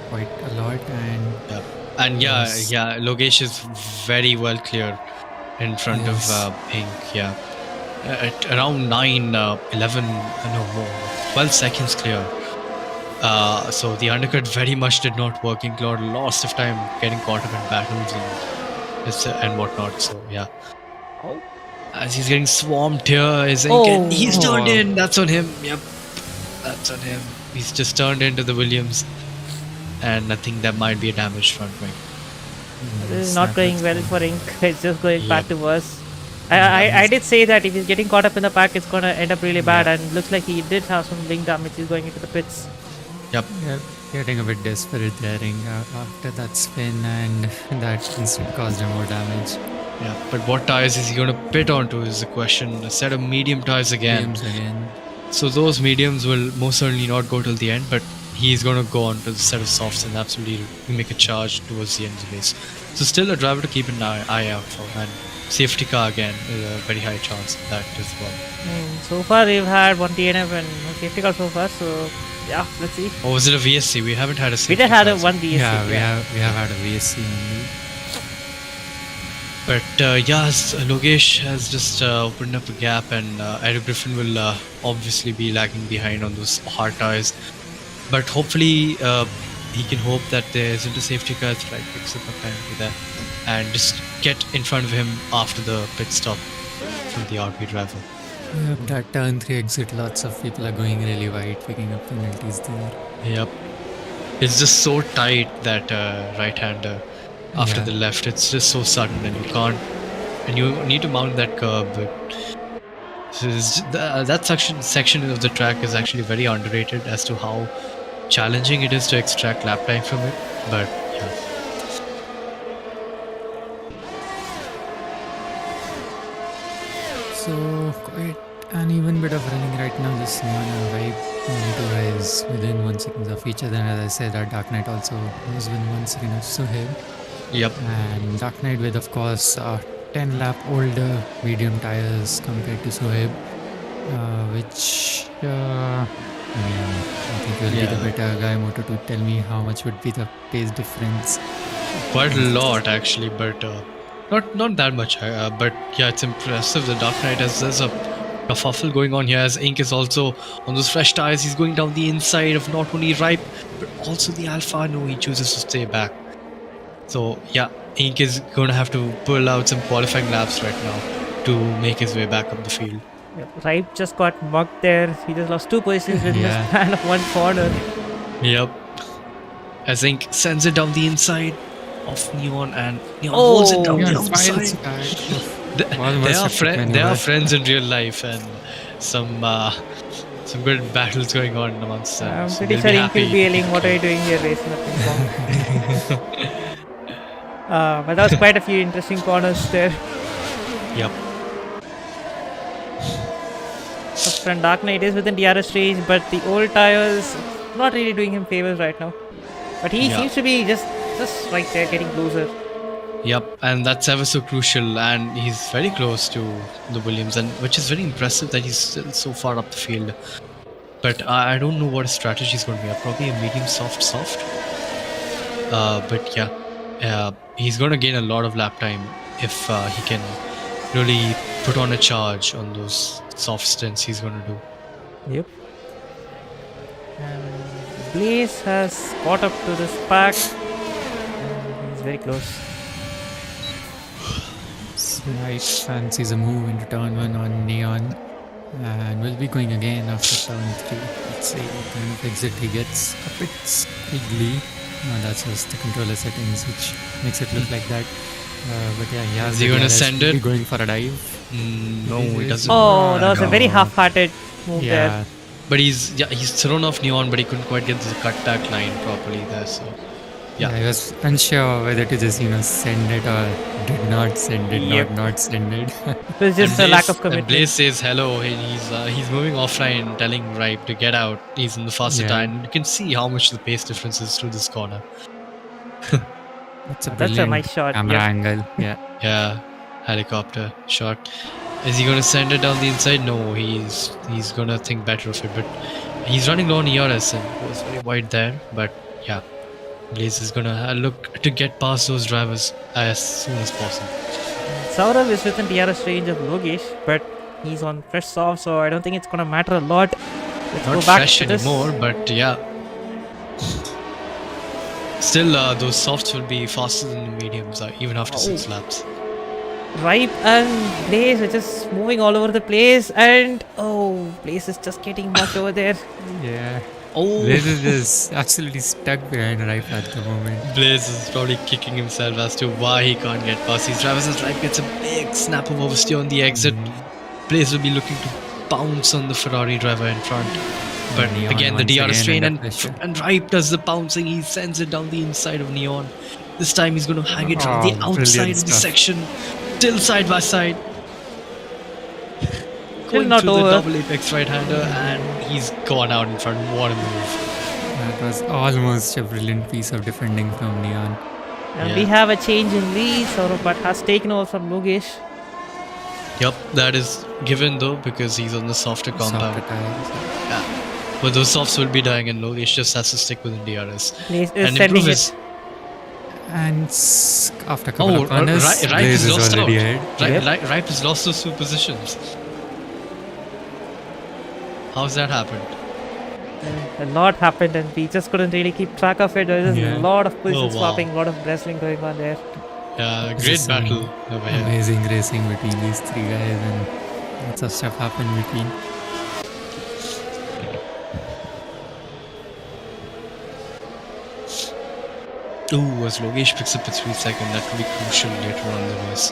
quite a lot. And And Yes. Logesh is very well clear in front Yes. of Ink. Yeah, at around 9, 11, no more, 12 seconds clear. So the undercut very much did not work. Ink got lots of time getting caught up in battles and whatnot. So yeah. Oh. As he's getting swarmed here, is Ink, and he's Oh. turned in. That's on him. Yep, that's on him. He's just turned into the Williams, and I think that might be a damaged front wing. This is not going well for Ink. It's just going back Yep. to worse. I did say that if he's getting caught up in the pack, it's going to end up really bad. And looks like he did have some wing damage. He's going into the pits. Yep. yeah, getting a bit desperate there Ink, after that spin, and that instead caused him more damage. Yeah, but what tires is he going to pit onto is the question. A set of medium tires again. Williams again. So those mediums will most certainly not go till the end, but he's going to go on to the set of softs and absolutely make a charge towards the end of the race. So still a driver to keep an eye out for, and safety car again is a very high chance of that as well. So far, we've had one TNF and one safety car so far. So yeah, let's see. Or was it a VSC? We haven't had a safety We did had car, a so- one BSC. Yeah, we have had a VSC only. But yes, Logesh has just opened up a gap, and Eric Griffin will obviously be lagging behind on those hard tires. But hopefully, he can hope that there isn't a safety car. Right, picks up apparently there, and just get in front of him after the pit stop from the RB driver. Yep, that turn 3 exit, lots of people are going really wide, picking up penalties there. Yep, it's just so tight that right-hander after Yeah. the left. It's just so sudden, and you can't. And you need to mount that curb. But that section of the track is actually very underrated as to how challenging it is to extract lap time from it. But yeah. So quite an even bit of running right now. This Neon and Vibe Moto is within 1 second of each other. And as I said, our Dark Knight also was within 1 second of Sohaib. Yep. And Dark Knight with, of course, 10 lap older medium tires compared to Sohaib, which I think will be the better guy. Moto to tell me how much would be the pace difference. Quite a lot actually, but not that much. But yeah, it's impressive. The Dark Knight there's a kerfuffle going on here, as Ink is also on those fresh tires. He's going down the inside of not only Ripe but also the Alpha. No, he chooses to stay back. So yeah, Ink is going to have to pull out some qualifying laps right now to make his way back up the field. Yep. Ripe just got mugged there. He just lost 2 positions within the span of 1 corner. Yep. As Ink sends it down the inside of Neon, and Neon holds it down the outside. They are friends in real life, and some good battles going on amongst them. I'm so pretty they'll sure be Ink will happy. be yelling, "What are you doing here, racing nothing wrong." But that was quite a few interesting corners there. Yep. Friend Dark Knight is within DRS range, but the old tires not really doing him favors right now. But he seems to be just right there, getting closer. Yep, and that's ever so crucial, and he's very close to the Williams, and which is very impressive that he's still so far up the field. But I don't know what his strategy is going to be. Probably a medium soft. But yeah, he's going to gain a lot of lap time if he can really put on a charge on those soft stints he's going to do. Yep. And Blaze has caught up to this pack. He's very close. Right, fancies a move into turn 1 on Neon, and will be going again after turn 3. Let's see what kind of exit he gets. A bit squiggly. No, that's just the controller settings, which makes it look like that. But yeah, he has Is he going to send it? Going for a dive. No, he doesn't. Oh, that was a very half-hearted move there. But he's thrown off Neon, but he couldn't quite get the cutback line properly there. So yeah, I was unsure whether to just send it or did not send it, not send it. It was just a lack of commitment. Blaze says hello, and he's moving offline, telling Ripe to get out. He's in the faster tire, and you can see how much the pace difference is through this corner. That's a nice shot. Camera angle. Yeah, helicopter shot. Is he gonna send it down the inside? No, he's gonna think better of it. But he's running low on ERS and goes very wide there. But yeah, Blaze is gonna look to get past those drivers as soon as possible. Saurav is within DRS range of Logesh, but he's on fresh soft, so I don't think it's gonna matter a lot. Let's Not go back fresh to this. anymore, but yeah. Still, those softs will be faster than the mediums, even after 6 laps. Ripe and Blaze are just moving all over the place, and Blaze is just getting mucked over there. Yeah. Oh, Blaze is just absolutely stuck behind Ripe at the moment. Blaze is probably kicking himself as to why he can't get past these drivers, as Ripe gets a big snap of oversteer on the exit. Blaze will be looking to bounce on the Ferrari driver in front. But Neon again, the once DRS train, under pressure. and Ripe does the bouncing. He sends it down the inside of Neon. This time he's going to hang it from the outside of the section, till side by side. Going not through over. the double apex right-hander, and he's gone out in front. What a move. That was almost a brilliant piece of defending from Neon. And we have a change in lead. Saurav Bhatt has taken over from Logesh. Yep, that is given though, because he's on the softer compound. Softer tires. Yeah. But those softs will be dying, and Logesh just has to stick with the DRS Blaze is and sending improve it. his. And after a couple of corners, Ripe Blaze is is lost already out. ahead. Ripe has lost those 2 positions. How's that happened? A lot happened and we just couldn't really keep track of it. There was just a lot of position swapping, a lot of wrestling going on there. Yeah, This great is some battle over here. Amazing racing between these 3 guys, and lots of stuff happened between. Ooh, as Logesh picks up a 3-second, that could be crucial later on in the race.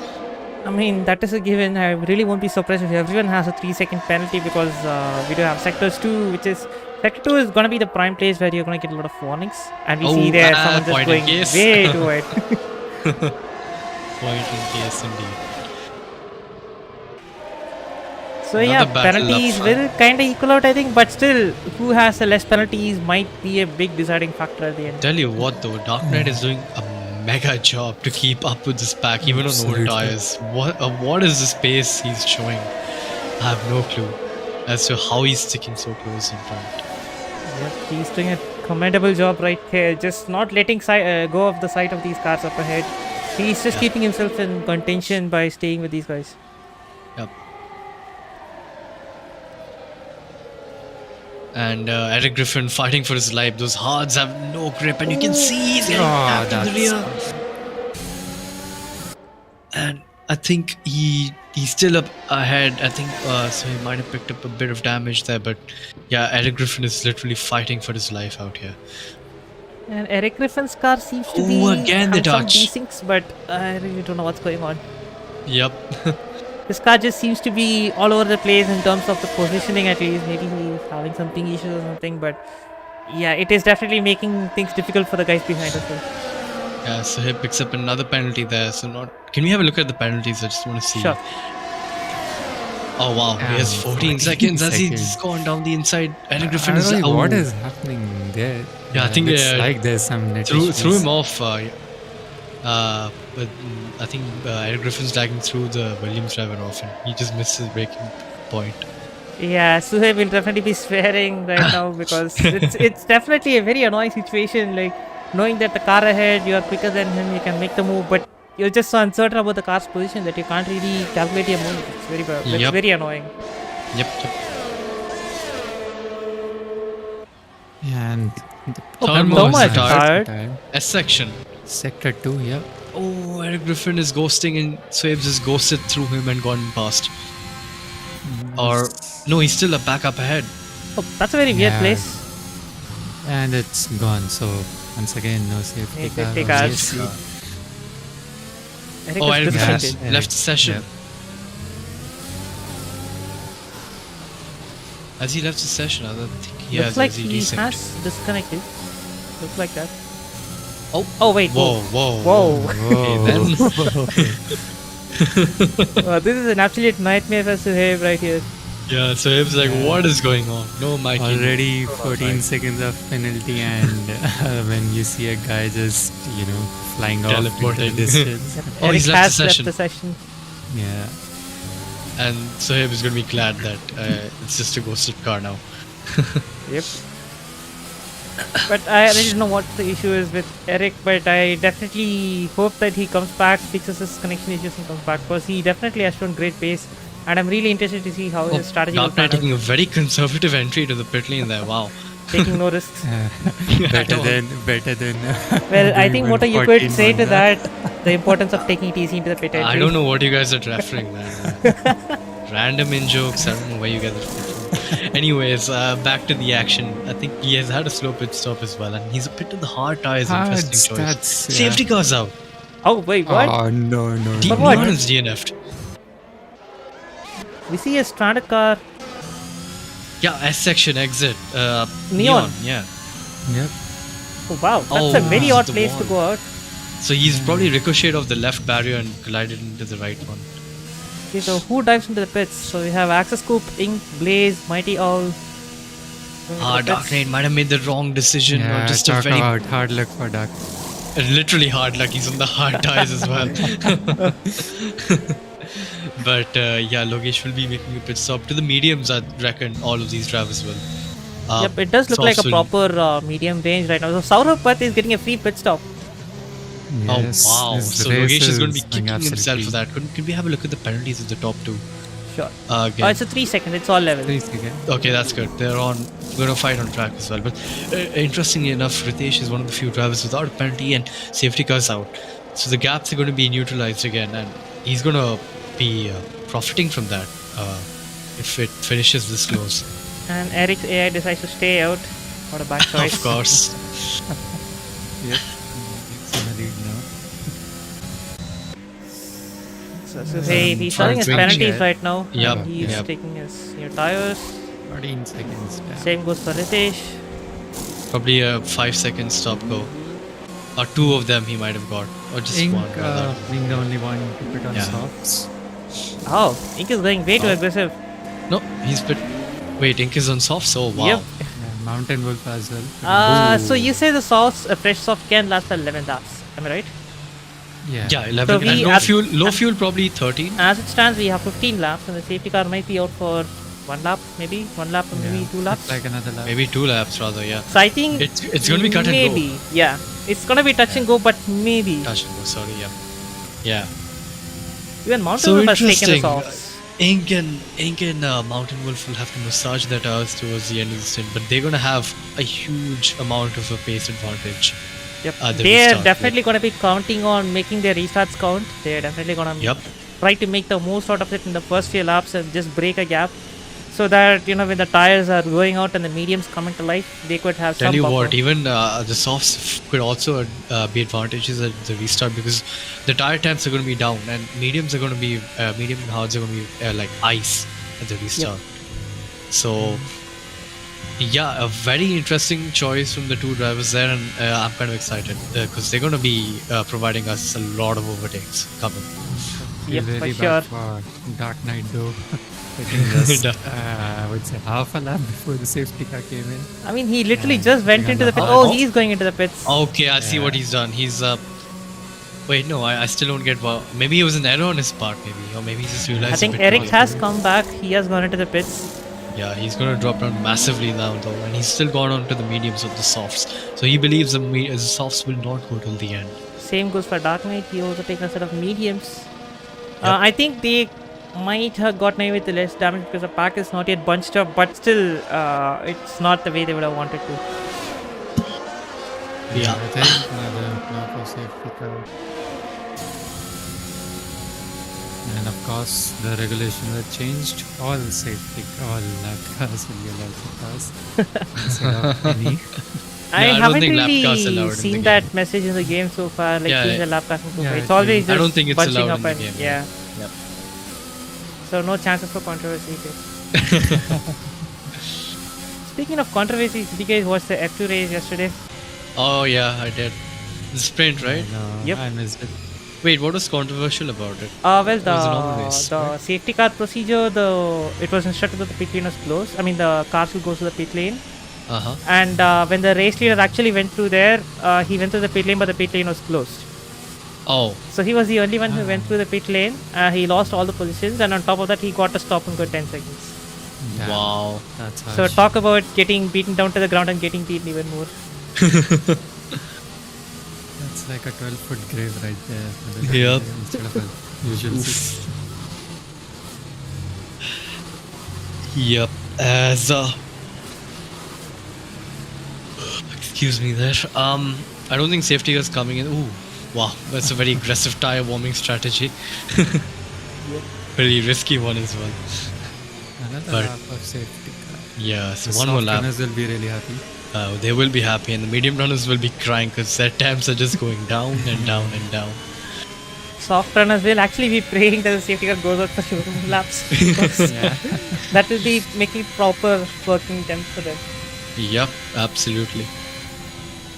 I mean, that is a given. I really won't be surprised if everyone has a 3-second penalty because we do have sectors 2, which is sector 2 is going to be the prime place where you're going to get a lot of warnings. And we see there someone just going way too wide. Point in case indeed. So Another yeah, battle penalties up will kind of equal out, I think, but still, who has the less penalties might be a big deciding factor at the end. Tell you what though, Dark Knight is doing a mega job to keep up with this pack, even on old tires. What is this pace he's showing? I have no clue as to how he's sticking so close in front. Yep, he's doing a commendable job right here, just not letting go of the sight of these cars up ahead. He's just keeping himself in contention by staying with these guys. Yep. And Eric Griffin fighting for his life. Those hards have no grip, and you can see he's getting tapped in the rear. And I think he's still up ahead. I think so he might have picked up a bit of damage there, but yeah, Eric Griffin is literally fighting for his life out here. And Eric Griffin's car seems to be again the some touch. desyncs, but I really don't know what's going on. Yep. This car just seems to be all over the place in terms of the positioning at least. Maybe he's having some ping issues or something, but yeah, it is definitely making things difficult for the guys behind us. Yeah, so he picks up another penalty there. So not. Can we have a look at the penalties? I just want to see. Sure. Oh wow, he has 14 seconds as he's gone down the inside. Eric Griffin is out. What is happening there? Yeah, I think it's like there's some net threw issues. him off. But I think Eric Griffin's lagging through the Williams driver off, and he just missed his braking point. Yeah, Suhaib will definitely be swearing right now because it's definitely a very annoying situation. Like knowing that the car ahead, you are quicker than him, you can make the move, but you're just so uncertain about the car's position that you can't really calculate your move. It's very bad. It's very annoying. Yep. And Thomas tired. S section. Sector 2, yeah. Oh, Eric Griffin is ghosting, and Swaves has ghosted through him and gone past. Or no, he's still back up ahead. Oh, that's a very weird place. And it's gone. So once again, no safety car. Safety cars. Eric Griffin left session. Yep. Has he left the session? I don't think he Looks has. like Has he desynced? has disconnected. Looks like that. Oh wait. Whoa. Okay, then. This is an absolute nightmare for Suhaib right here. Yeah, so he was like, what is going on? No, Mikey. Already 14 seconds of penalty, and when you see a guy just, flying off into the distance. Oh, Eric he's left the session. Yeah. And Sohaib is going to be glad that it's just a ghosted car now. Yep. But I really don't know what the issue is with Eric, but I definitely hope that he comes back, fixes his connection issues and comes back, because he definitely has shown great pace, and I'm really interested to see how his strategy will pan out. taking a very conservative entry to the pit lane there, wow. Taking no risks. Better than Well, I think Moto, you could say to that. that the importance of taking it easy into the pit entry. I don't know what you guys are referring, man. Random in-jokes, I don't know where you get it from. Anyways, back to the action. I think he has had a slow pit stop as well, and he's a bit to the hard tires. Interesting choice. Safety car's out. Oh, wait, what? Oh, no. Neon is DNF'd. We see a stranded car. Yeah, S-section exit. Neon. Yeah. Yep. Oh, wow. That's a very odd place to go out. So he's probably ricocheted off the left barrier and collided into the right one. Okay, so who dives into the pits? So we have Access Scoop, Ink, Blaze, Mighty Owl. Dark Knight might have made the wrong decision, or just a talk very about hard luck for Dark. literally hard luck. He's on the hard tires as well. But yeah, Logesh will be making a pit stop to the mediums. I reckon all of these drivers will. Yep, it does look like a proper medium range right now. So Saurabh Path is getting a free pit stop. Yes, Oh wow! this So race Logesh is going to be going kicking himself for absolutely that. Can we have a look at the penalties of the top two Sure. again? It's a 3 second. It's all level. 3 seconds. Okay, that's good. They're going to fight on track as well. But interestingly enough, Ritesh is one of the few drivers without a penalty and safety cars out. So the gaps are going to be neutralized again, and he's going to be profiting from that if it finishes this close. And Eric's AI decides to stay out. What a bad choice. Of course. Yes, it's in the lead now. So hey, he's starting his Trying to penalties win. right now. Yep, And he's yep. taking his new tires. 14 seconds. Yeah. Same goes for Ritesh. Probably a 5-second stop go. Or 2 of them he might have got. Or just Ink one. rather. being the only one to put on Yeah. softs. Oh, Ink is going way too Oh. aggressive. No, he's bit. Wait, Ink is on soft, so wow. Yep. Yeah, Mountain Wolf as well. So you say the softs, a fresh soft can last 11 laps. Am I right? Yeah. 11. we And at- low fuel probably 13. As it stands, we have 15 laps, and the safety car might be out for 1 lap, maybe 1 lap, or maybe 2 laps. It's like another lap. Maybe 2 laps rather, yeah. So I think It's going to be cut and go. maybe, yeah, it's gonna be touch and go, but maybe Touch and go, sorry, yeah. Yeah. even Mountain So Wolf has taken the interesting. softs. Ink and Mountain Wolf will have to massage their tires towards the end of the stint, but they're going to have a huge amount of a pace advantage. Yep. the They're restart, definitely gonna be counting on making their restarts count. They're definitely gonna Yep. try to make the most out of it in the first few laps and just break a gap, so that when the tires are going out and the mediums coming to life, they could have Tell some you buffer. what, even the softs could also be advantages at the restart because the tire temps are going to be down and mediums are going to be medium and hards are going to be like ice at the restart. So yeah, a very interesting choice from the two drivers there, and I'm kind of excited because they're going to be providing us a lot of overtakes coming. Yep, Feel for really sure. bad for Dark Knight though. I think just, I would say half a lap before the safety car came in. I mean, he literally Yeah, just went taking into on the the pit. hard. Oh, he's going into the pits. Okay, I see what Yeah. he's done. He's wait, no, I still don't get what. Maybe it was an error on his part, maybe, or maybe he just realized. I a think bit Eric more. has come back. He has gone into the pits. Yeah, he's going to drop down massively now, though, and he's still gone on to the mediums of the softs. So he believes the softs will not go till the end. Same goes for Dark Knight. He also taken a set of mediums. Yep. I think they might have gotten away with the less damage because the pack is not yet bunched up, but still, it's not the way they would have wanted to. Yeah. I think another lap of safety car. And of course, the regulation were changed. All lap cars will be allowed to pass instead of any. I I don't haven't think lap cars really allowed in the seen game. that message in the game so far, like Yeah, seeing yeah. the lap passing so Yeah, far. it It's always I just don't think it's bunching allowed up in the and game, yeah. Yep. So no chances for controversy here. Speaking of controversy, did you guys watch the F2 race yesterday? Oh yeah, I did. The sprint, right? No, Yep. I missed it. Wait, what was controversial about it? Well, was a normal race, the right? safety car procedure, it was instructed that the pit lane was closed. I mean, the cars will go to the pit lane. Uh huh. And when the race leader actually went through there, he went through the pit lane, but the pit lane was closed. Oh, So he was the only one who went through the pit lane. He lost all the positions, and on top of that, he got a stop and got 10 seconds. Yeah, wow. That's So harsh. talk about getting beaten down to the ground and getting beaten even more. That's like a 12-foot grave right there. for the Yep. driver Instead of a usual 6. Yep. As excuse me there. I don't think safety is coming in. Ooh, wow, that's a very aggressive tire warming strategy. Very risky one as well. Another But- lap of safety car. Yeah, so The one more soft lap. runners will be really happy. They will be happy, and the medium runners will be crying because their temps are just going down and down and down. Soft runners will actually be praying that the safety car goes out for few more laps. because Yeah. that will be making proper working temps for them. Yep, absolutely.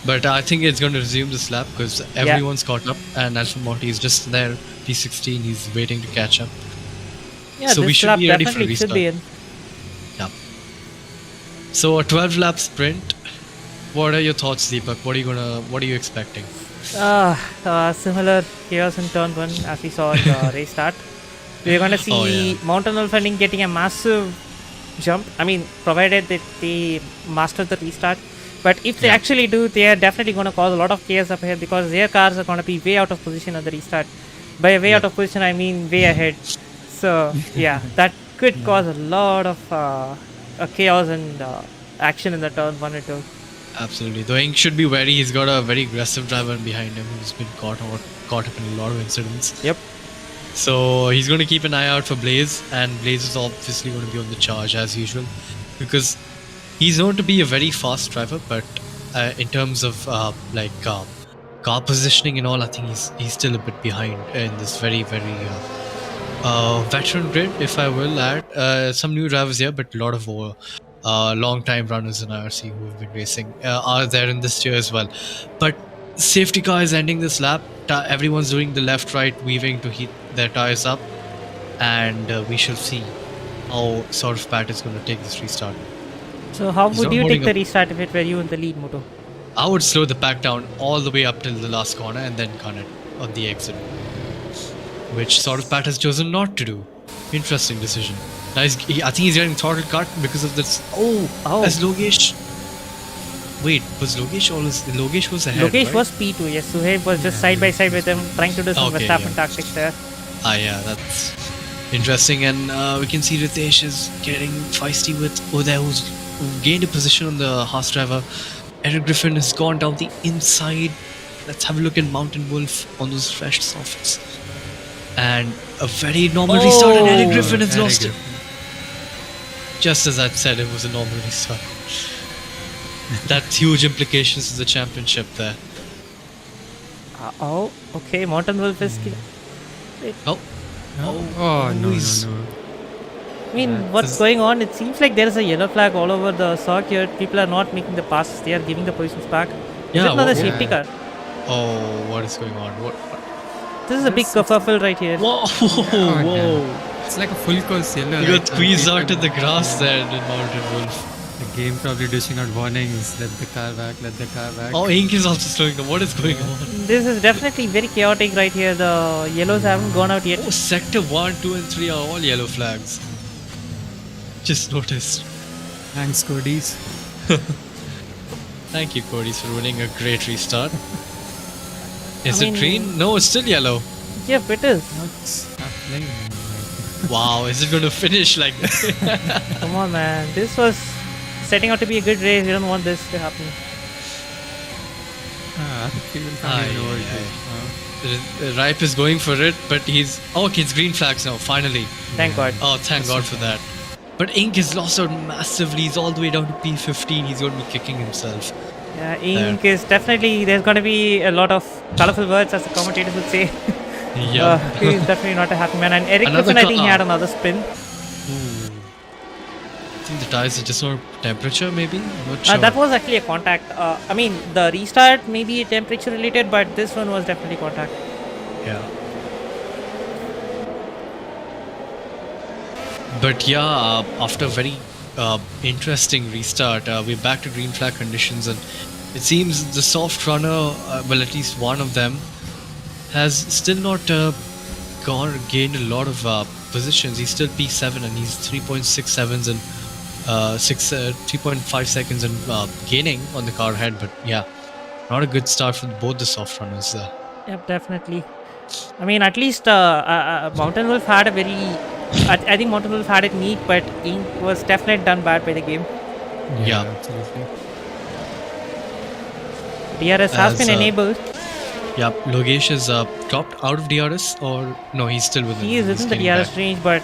But I think it's going to resume this lap because everyone's caught up, and Alpha Morty is just there. P16, he's waiting to catch up. Yeah, So we this should lap be ready for definitely should be in. Yep. So a 12 lap sprint. What are your thoughts, Deepak? What are you expecting? Similar chaos in turn 1 as we saw in the race start. We're going to see Oh, yeah. Mountain Wolf Ending getting a massive jump. I mean, provided that they master the restart, But if they actually do, they are definitely going to cause a lot of chaos up ahead because their cars are going to be way out of position at the restart. By way out of position, I mean way ahead. So yeah, that could cause a lot of chaos and action in the turn 1 and 2. Absolutely. Though Ink should be wary. He's got a very aggressive driver behind him who's been caught up in a lot of incidents. Yep. So he's going to keep an eye out for Blaze, and Blaze is obviously going to be on the charge as usual, because he's known to be a very fast driver. But in terms of car positioning and all, I think he's still a bit behind in this very veteran grid, if I will add. Some new drivers here, but a lot of long-time runners in IRC who have been racing are there in this tier as well. But safety car is ending this lap. Everyone's doing the left-right weaving to heat their tires up, and we shall see how sort of Pat is going to take this restart. So how He's would not you take holding the up. restart if it were you in the lead, Moto? I would slow the pack down all the way up till the last corner and then gun it on the exit, which sort of Pat has chosen not to do. Interesting decision. Now I think he's getting throttle cut because of this. Oh. As Logesh. Wait, was Logesh always? Logesh was ahead. Logesh right? was P2, yes. Suhaib was just side by side with him, trying to do some Okay, Verstappen yeah. tactics there. Yeah, that's interesting. And we can see Ritesh is getting feisty with Uday, who gained a position on the Haas driver. Eric Griffin has gone down the inside. Let's have a look at Mountain Wolf on those fresh softs. And a very normal restart, and Eric Griffin has Eric lost it. Griffin. Just as I said, it was a normal restart. That's huge implications to the championship there. Okay. Mountain Wolf is. Oh, Oh, no. I mean, what's going on? It seems like there is a yellow flag all over the circuit. People are not making the passes. They are giving the positions back. Is Yeah, it another what- safety car? Oh, what is going on? What? This is a big kerfuffle right here. Whoa! Whoa! It's like a full course yellow. You got squeezed out in the grass there in Mountain Wolf. The game probably dishing out warnings. Let the car back. Oh, Ink is also slowing down. What is going on? This is definitely very chaotic right here. The yellows haven't gone out yet. Oh, sector 1, 2, and 3 are all yellow flags. Just noticed. Thanks, Cody's. Thank you, Cody, for winning a great restart. Is I it mean- green? No, it's still yellow. Yep, it is. What's happening? Wow, is it going to finish like this? Come on, man. This was setting out to be a good race. We don't want this to happen. People Aye, can't even know aye. Ripe is going for it, but he's... Oh, okay, it's green flags now, finally. Thank God. Oh, thank God for that. But Ink has lost out massively. He's all the way down to P15. He's going to be kicking himself. Yeah, Ink is definitely. There's going to be a lot of colorful words, as the commentators would say. Yeah. He's definitely not a happy man. And Eric Another Griffin, I think he car. had another spin. I think the tires are just not temperature, maybe? I'm not sure. That was actually a contact. I mean, the restart may be temperature related, but this one was definitely contact. Yeah. But yeah, after a very interesting restart, we're back to green flag conditions, and it seems the soft runner, well, at least one of them, has still not gained a lot of positions. He's still P7, and he's 3.67s and 3.5 seconds and gaining on the car ahead. But yeah, not a good start for both the soft runners there. Yep, definitely. I mean, at least Mountain Wolf had a very. I think Mountain Wolf had it neat, but Ink was definitely done bad by the game. Yeah. Absolutely. DRS has been enabled. Yeah, Logesh is dropped out of DRS, or no, he's still within. He is He's within the getting DRS back. range, but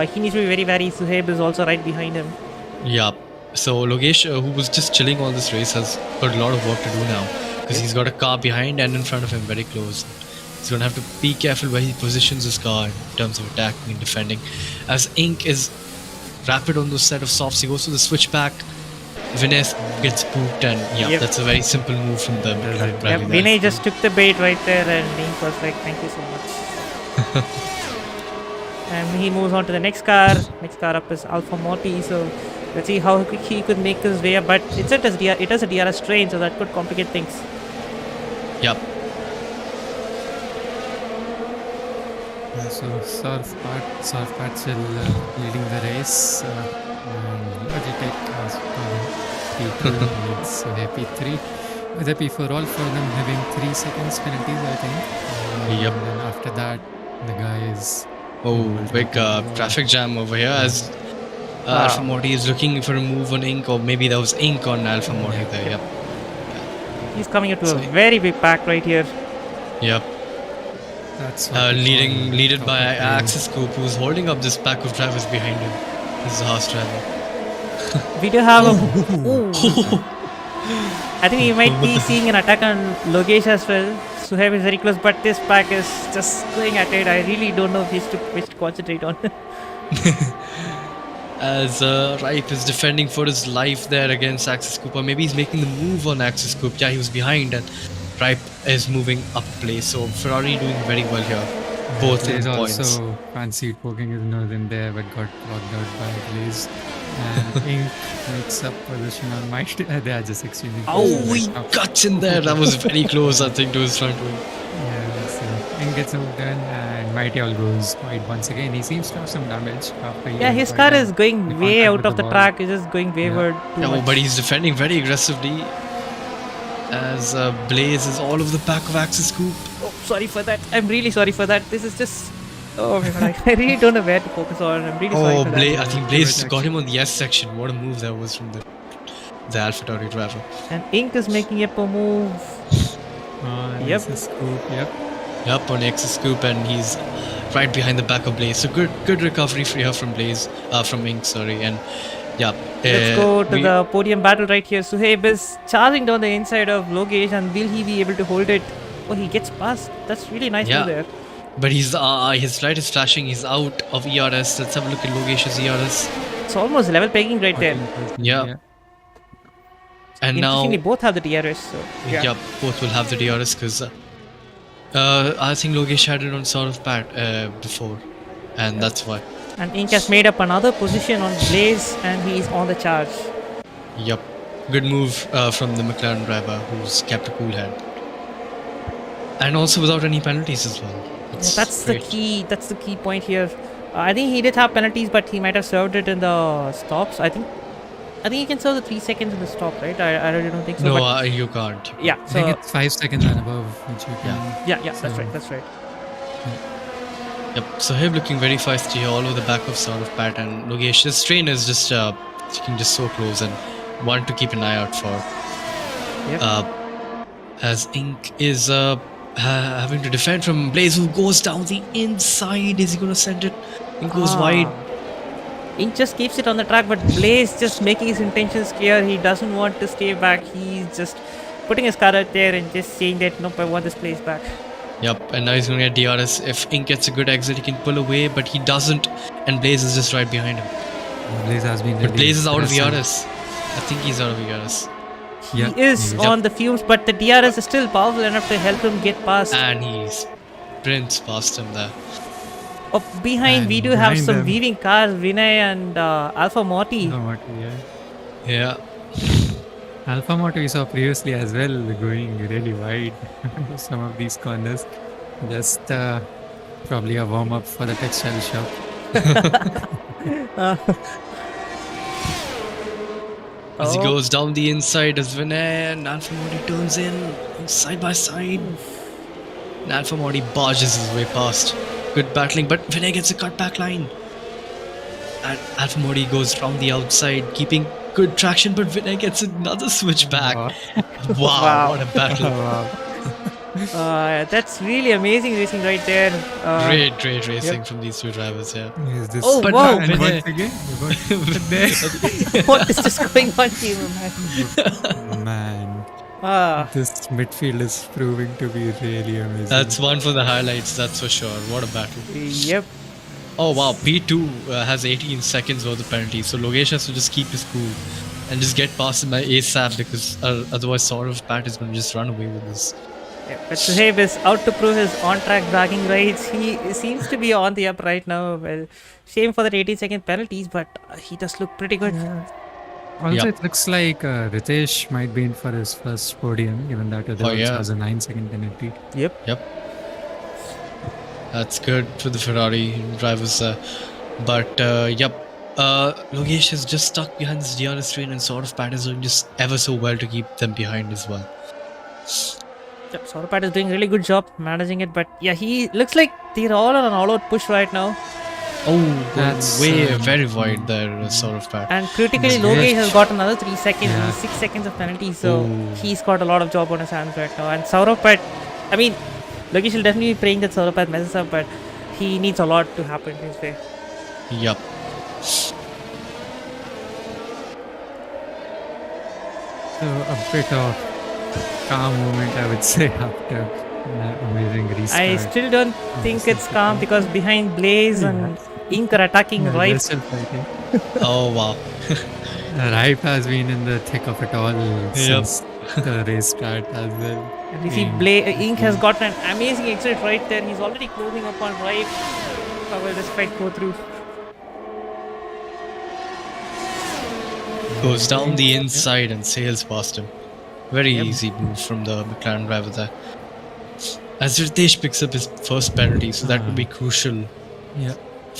he needs to be very wary. Suhaib is also right behind him. Yeah. So Logesh, who was just chilling all this race, has got a lot of work to do now, because he's got a car behind and in front of him, very close. He's going to have to be careful where he positions his car in terms of attacking and defending. As Ink is rapid on those set of softs, he goes to the switchback. Vinay gets pooped, and yeah, Yep. that's a very simple move from them. Yep, Driving that. Vinay just took the bait right there, and Ink was like, "Thank you so much." And he moves on to the next car. Next car up is Alpha Morty. So let's see how quick he could make his way up. But it is a DRS train, so that could complicate things. Yep. So Surfpat still leading the race. And Logitech has gone P2 with Suhaib P3. With a P4, all for them having 3 seconds penalties, I think. Yep. And then after that, the guy is. Oh, able to big get the ball. traffic jam over here as Alpha Morty is looking for a move on Ink, or maybe that was Ink on Alpha Morty there. Yep. He's coming into a very big pack right here. Yep. That's what we Leaded call by top of the- Axis Scoop, who's holding up this pack of drivers behind him. This is a horse driver. We do have a. I think we might be seeing an attack on Logesh as well. Suhaib is very close, but this pack is just going at it. I really don't know which to concentrate on. As Ripe is defending for his life there against Axis Cooper. Maybe he's making the move on Axis Coop. Yeah, he was behind, and Ripe is moving up place. So Ferrari doing very well here. Both Blaze in points. also fancied poking his nose in there, but got blocked out by Blaze. And Ink makes up position on Mike. They are just exchanging. Oh, passes he right now. cuts in there. That was very close, I think, to his front wing. Yeah, so Ink gets a move done, and Mighty All goes wide once again. He seems to have some damage after. Yeah, his getting car quite is in going way contact out with of the ball. track. It's just going wayward. too Yeah, much. but he's defending very aggressively. As Blaze is all over the back of Axis Coop. Oh, sorry for that. I'm really sorry for that. This is just. Oh my god, I really don't know where to focus on. I'm really sorry Oh, for Blaze! that. I think Blaze got him on the S section. What a move that was from the AlphaTauri driver. And Ink is making up a move. Yep. This is Scoop. Yep. Yup, on Axis Scoop, and he's right behind the back of Blaze. So good recovery for here from Blaze, from Ink, sorry. And yeah, Let's go to the podium battle right here. Suhaib is charging down the inside of Logesh, and will he be able to hold it? Oh, he gets past. That's really nice Yeah. move there. But he's his light is flashing. He's out of ERS. Let's have a look at Logesh's ERS. It's almost level pegging right there. Yeah. And now, Interestingly, both have the DRS. So, yeah. yeah, both will have the DRS because I think Logesh had it on sort of pat before, and that's why. And Ink has made up another position on Blaze, and he is on the charge. Yup, good move from the McLaren driver who's kept a cool head, and also without any penalties as well. That's great. the key. That's the key point here. I think he did have penalties, but he might have served it in the stops. I think he can serve the 3 seconds in the stop, right? I really don't think so. No, but you can't. yeah. I think So it's 5 seconds and above, which you can. yeah. That's so- right. That's right. Yep. So him looking very feisty here, all over the back of sort of Pat, and Logesh's train is just sticking just so close and one to keep an eye out for. Yep. As Ink is having to defend from Blaze, who goes down the inside. Is he gonna send it? Ink goes wide. Ink just keeps it on the track, but Blaze just making his intentions clear. He doesn't want to stay back. He's just putting his car out there and just saying that nope, I want this place back. Yep, and now he's gonna get DRS. If Ink gets a good exit, he can pull away, but he doesn't, and Blaze is just right behind him. Blaze has been. But really Blaze is out of aggressive. ERS. I think he's out of ERS. Yeah, He is he on the fumes, but the DRS is still powerful enough to help him get past. And he sprints past him there. Oh, behind we And do have behind some them- weaving cars, Vinay and Alpha Morty. Alpha Moto, yeah. Yeah. Alpha Moto we saw previously as well, going really wide. Some of these corners. Just probably a warm up for the textile shop. As he Oh. goes down the inside as Vinay and Alpha Morty turns in side by side. And Alpha Morty barges his way past. Good battling, but Vinay gets a cut back line. And Alpha Morty goes round the outside, keeping good traction, but Vinay gets another switch back. Wow, Wow. what a battle. That's really amazing racing right there. Great racing from these two drivers, yeah. Is this Oh, But wow. now and Vinay, once again, there. What is just going on here, man? Man, Ah, this midfield is proving to be really amazing. that's one for the highlights, that's for sure. What a battle. yep. Oh wow, P2 has 18 seconds worth of penalty, so Logesh has to just keep his cool and just get past him by ASAP because otherwise sort of Pat is going to just run away with this. Yeah, but Suhaib is out to prove his on-track bragging rights. He seems to be on the up right now. Well, shame for that 18-second penalties, but he does look pretty good. Also, Yep. it looks like Ritesh might be in for his first podium, given that other yeah. has a 9-second penalty. Yep. That's good for the Ferrari drivers. But yep, Logesh is just stuck behind this DRS train, and sort of Pat is doing just ever so well to keep them behind as well. Yep, Sauropat is doing a really good job managing it, but yeah, he looks like they're all on an all-out push right now. Oh, That's, very wide there, sort of Pat. And critically, That's Logesh great. has got another 3 seconds, Yeah. 6 seconds of penalty, so Oh. he's got a lot of job on his hands right now. And Sauropat, I mean, Logesh will definitely be praying that Sauropat messes up, but he needs a lot to happen his way. Yup. So a bit of calm moment, I would say, after that amazing restart. I still don't think it's calm because behind Blaze and Ink are attacking Yeah, right. they're still fighting. Oh wow. Ripe has been in the thick of it all since the race start as well. And if Ink has got an amazing exit right there. He's already closing up on right. How will this fight go through? Goes down the inside and sails past him. Very easy move from the McLaren driver there. As Ritesh picks up his first penalty, so that would be crucial Yeah.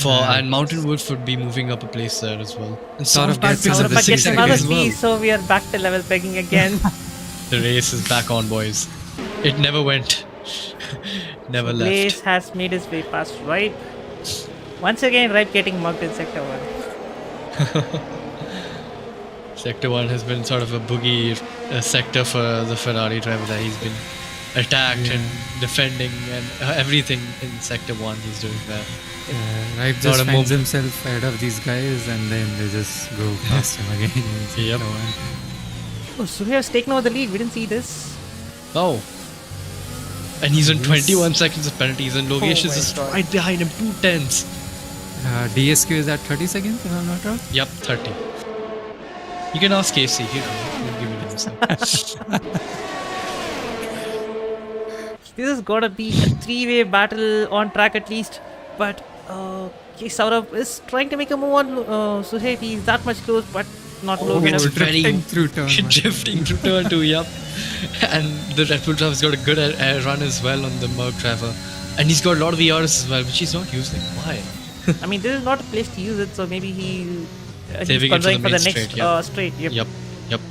and Mountain Wolf would be moving up a place there as well. And Sort of Sauropat gets picks up another the Sauropat 6 gets another seconds as well. piece, so we are back to level pegging again. The race is back on, boys. It never went. Never left. Blaze has made his way past Ripe. Once again, Ripe getting mugged in Sector 1. Sector 1 has been sort of a boogie sector for the Ferrari driver there. He's been attacked and defending and everything in Sector 1 he's doing there. Ripe Not just a finds moment. himself ahead of these guys and then they just go past him again. in sector Yep. one. Oh, Surya has taken over the lead. We didn't see this. Oh. And he's on 21 seconds of penalties and Logesh Oh is my just God. right behind him, 2 tenths. DSQ is at 30 seconds if I'm not wrong. Yep, 30. You can ask Casey, he'll give it himself. This is gotta be a 3-way battle on track at least. But Saurabh is trying to make a move on Suhaib. He's that much close, but not low it's enough. very drifting through turn one. drifting through turn 2, yep. And the Red Bull driver's got a good run as well on the Merc driver. And he's got a lot of ERs as well, which he's not using. Why? I mean, this is not a place to use it, so maybe he's Saving it for considering the for the main next straight, yeah. straight. Yep. Yep.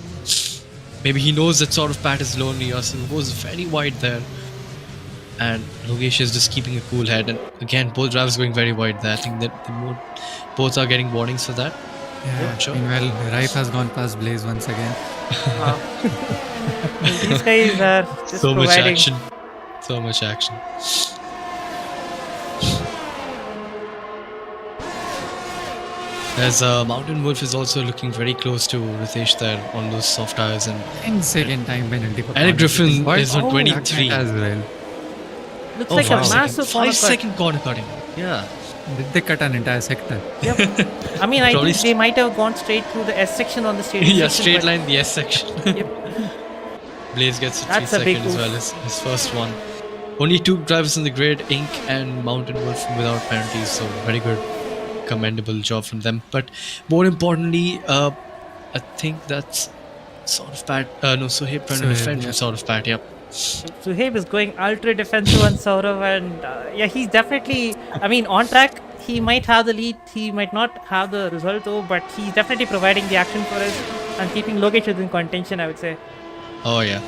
Maybe he knows that sort of Pat is low on ERs, so he goes very wide there. And Logesh is just keeping a cool head. And again, both drivers going very wide there. I think that both are getting warnings for that. Yeah, sure. meanwhile, Ripe has gone past Blaze once again. These guys are just So much providing. action. So much action. As Mountain Wolf is also looking very close to Ritesh there on those soft tires, and 10-second time penalty for Eric Griffin What? is on Oh, 23. as well. Looks like a 5 massive seconds. corner 5 cut. second corner cutting. Yeah. Did they cut an entire sector? Yep. I mean, I Probably think they might have gone straight through the S section on the straight. Yeah, section, straight but- line, the S section. Yep. Blaze gets a 3 That's a big second as well, move. his first one. Only 2 drivers in the grid, Ink and Mountain Wolf without penalties, so very good, commendable job from them. But more importantly, I think that's sort of Pat. No, Sohaib trying to Sohaib, defend yeah. from sort of Pat. Yep. Suhaib is going ultra defensive on Saurav, and yeah, he's definitely. I mean, on track, he might have the lead, he might not have the result though, but he's definitely providing the action for us and keeping Logesh within contention, I would say. Oh yeah.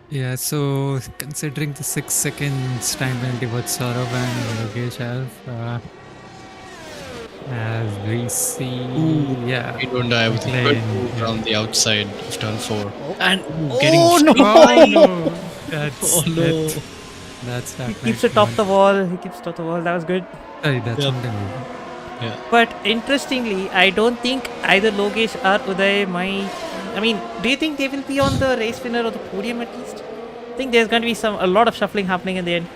Yeah, so considering the 6 seconds time penalty both Saurabh and Logesh have, as we see, yeah. We don't die with a McLaren, good move yeah. around the outside of turn 4. And Oh, no! Oh no! That's, Oh no. that's He that keeps it off the wall. He keeps it off the wall. That was good. Sorry, that's Yep. something. But interestingly, I don't think either Logesh or Uday might. I mean, do you think they will be on the race winner or the podium at least? I think there's going to be a lot of shuffling happening in the end.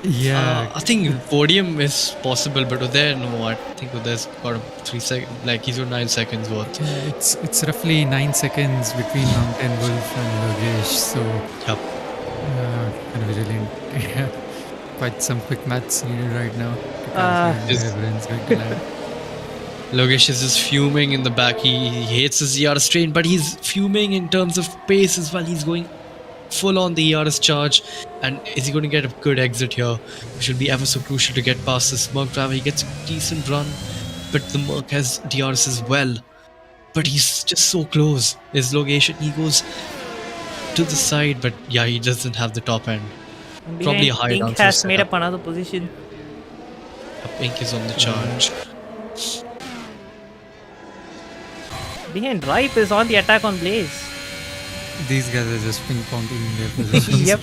Yeah, I think podium is possible, but Uday, no, I think Uday's got 3 seconds, like he's got 9 seconds worth. it's roughly 9 seconds between Mountain Wolf and Logesh, so Yep. kind of really quite some quick maths needed right now. to Uh, calculate where everyone's going to land. Logesh is just fuming in the back. He hates his ERS train, but he's fuming in terms of pace as well. He's going full on the ERS charge. And is he going to get a good exit here? Which will be ever so crucial to get past this Merc driver. He gets a decent run, but the Merc has DRS as well. But he's just so close. His location, he goes to the side, but yeah, he doesn't have the top end. Probably a high Pink down throw has made setup. up another position. Pink is on the charge. Behind Ripe is on the attack on Blaze. These guys are just ping-ponging their positions. Yep.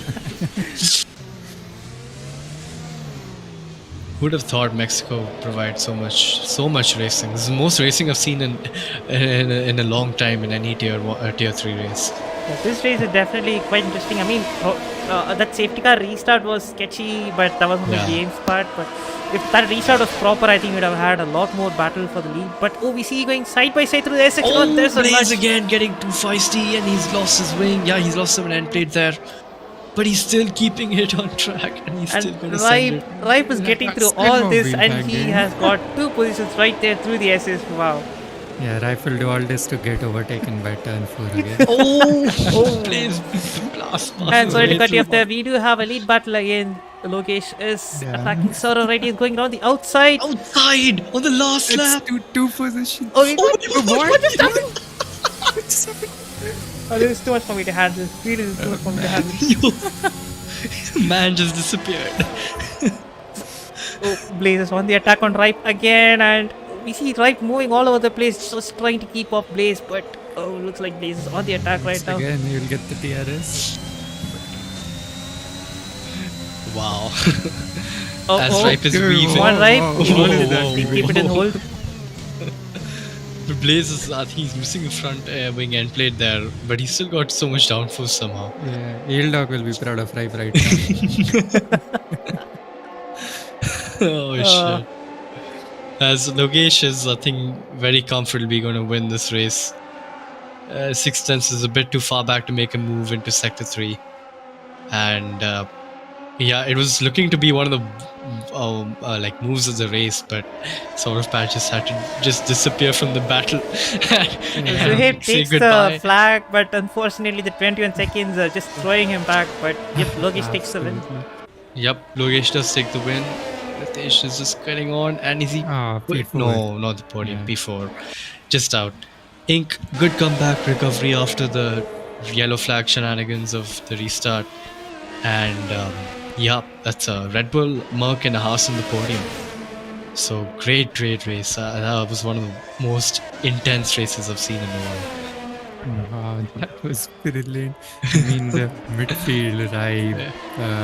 Who'd have thought Mexico provides so much racing? This is the most racing I've seen in a long time in any tier 3 race. Yeah, this race is definitely quite interesting. I mean, that safety car restart was sketchy, but that was on the game's part. But if that restart was proper, I think we'd have had a lot more battle for the lead. But we see going side by side through the S6. Oh, There's a Blaze nudge. again getting too feisty, and he's lost his wing. Yeah, he's lost some end plate there. But he's still keeping it on track, and he's still going to send it. Ripe is getting through all this, and he has got 2 positions right there through the SS. Wow. Yeah, Rifle do all this to get overtaken by turn 4 again. Oh, Blaze blast past And his sorry to way cut you through. off there. We do have a lead battle again. Logesh is attacking Sora right. He's going around the outside. Outside on the last lap. It's two positions. Oh, What just happened? Oh, this is too much for me to handle. Really, this is too much for me to handle. Man just disappeared. Oh, Blaze is on the attack on Ripe again, and we see Ripe moving all over the place, just trying to keep off Blaze. But looks like Blaze is on the attack right now. Again, you'll get the TRS. Wow. Oh, As Ripe is weaving. One Ripe. Whoa. Keep it in hold. The Blaze is, I think he's missing the front wing end plate there, but he's still got so much downforce somehow. Yeah, Eel Dog will be proud of Ripe right now. Oh shit. As Logesh is, I think, very comfortably going to win this race. 6 tenths is a bit too far back to make a move into Sector 3. And yeah, it was looking to be one of the moves of the race, but sort of Patch just had to just disappear from the battle. Suhaib say takes goodbye. the flag, but unfortunately the 21 seconds are just throwing him back. But yep, Logesh takes the win. Yep, Logesh does take the win. Ritesh is just getting on, and is he? P4. No, not the podium. Yeah. P4, just out. Ink, good comeback recovery after the yellow flag shenanigans of the restart, and yeah, that's a Red Bull, Merc, and a Haas on the podium. So great race. That was one of the most intense races I've seen in a while. Wow, that was brilliant. I mean, the midfield, Ripe,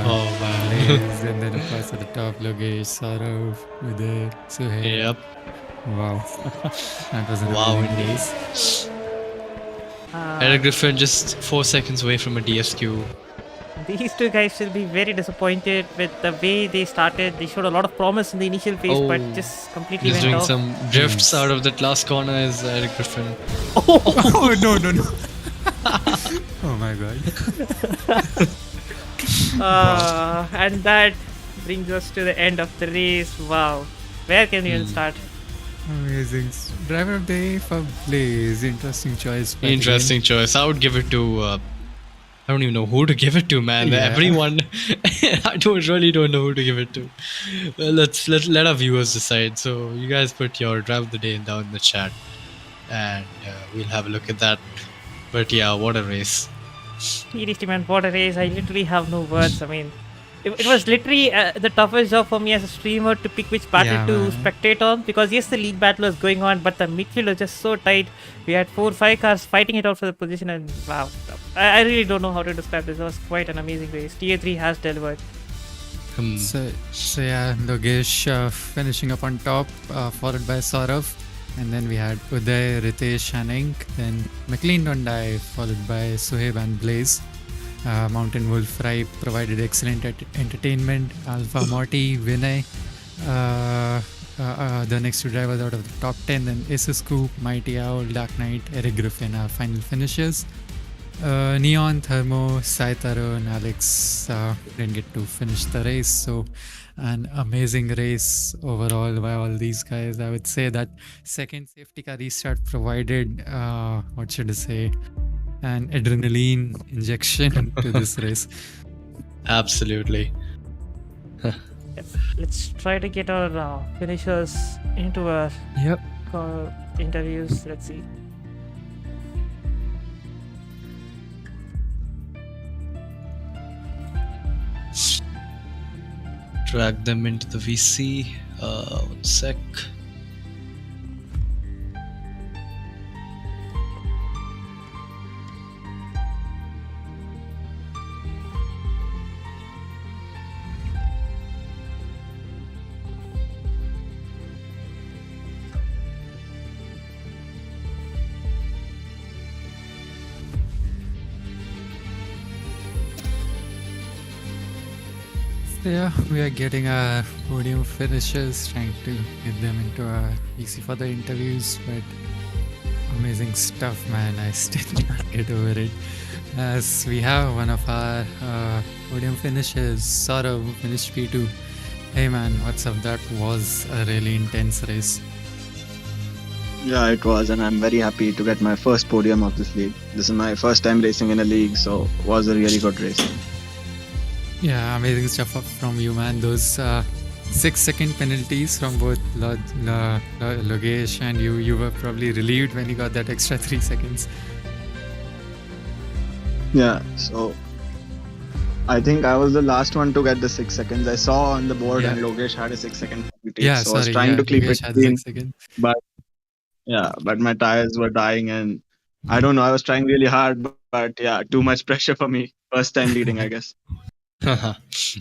Oh man. Blaze, and then of course at the top, Logesh, Saurav, Uday, Suhaib. Yep. Wow. That was an Wow, amazing indeed. race. Eric Griffin just 4 seconds away from a DSQ. These two guys will be very disappointed with the way they started. They showed a lot of promise in the initial phase, but just completely He's went doing off. some drifts out of that last corner is Eric Griffin. Oh, no. Oh my god. And that brings us to the end of the race. Wow. Where can we even start? Amazing. Driver of the day for Blaze. Interesting choice. by the Interesting choice. I would give it to. I don't even know who to give it to, man. Yeah. Everyone. I really don't know who to give it to. Well, let our viewers decide. So you guys put your drive of the day down in the chat, and we'll have a look at that. But yeah, what a race! Seriously, man, what a race. I literally have no words. I mean, it was literally the toughest job for me as a streamer to pick which battle Yeah, to man. spectate on, because yes, the lead battle was going on, but the midfield was just so tight. We had 4-5 cars fighting it out for the position, and wow, I really don't know how to describe this. It was quite an amazing race. Tier-3 has delivered. So yeah, Logesh finishing up on top, followed by Saurav. And then we had Uday, Ritesh, and Ink. Then McLean don't die, followed by Suhaib and Blaze. Mountain Wolf Ripe provided excellent entertainment. Alpha Morty, Vinay. The next two drivers out of the top 10. Then Asusku, Mighty Owl, Dark Knight, Eric Griffin are final finishers. Neon, Thermo, Sai Tarun, Alex didn't get to finish the race. So an amazing race overall by all these guys. I would say that second safety car restart provided, an adrenaline injection to this race. Absolutely. Let's try to get our finishers into our Yep. interviews. Let's see. Drag them into the VC. 1 sec. So yeah, we are getting our podium finishes, trying to get them into our PC for the interviews, but amazing stuff, man. I still can't get over it. As we have one of our podium finishes, Saurav, who finished P2. Hey man, what's up? That was a really intense race. Yeah, it was, and I'm very happy to get my first podium of this league. This is my first time racing in a league, so it was a really good race. Yeah, amazing stuff from you, man. Those 6-second penalties from both Logesh and you were probably relieved when you got that extra 3 seconds. Yeah, so I think I was the last one to get the 6 seconds. I saw on the board and Logesh had a 6-second penalty. Yeah, so I was trying to keep Logesh it had clean, 6 seconds. but my tires were dying, and I don't know, I was trying really hard, but yeah, too much pressure for me. First time leading, I guess.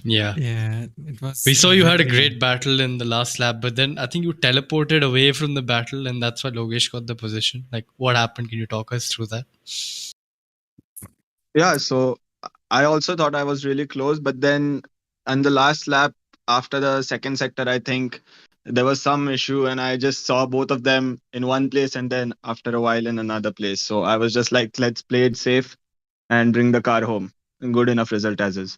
Yeah. Yeah, it was. We saw you had a exactly- great battle in the last lap, but then I think you teleported away from the battle, and that's why Logesh got the position. Like, what happened? Can you talk us through that? Yeah, so I also thought I was really close, but then on the last lap after the second sector, I think there was some issue, and I just saw both of them in one place and then after a while in another place. So I was just like, let's play it safe and bring the car home. Good enough result as is.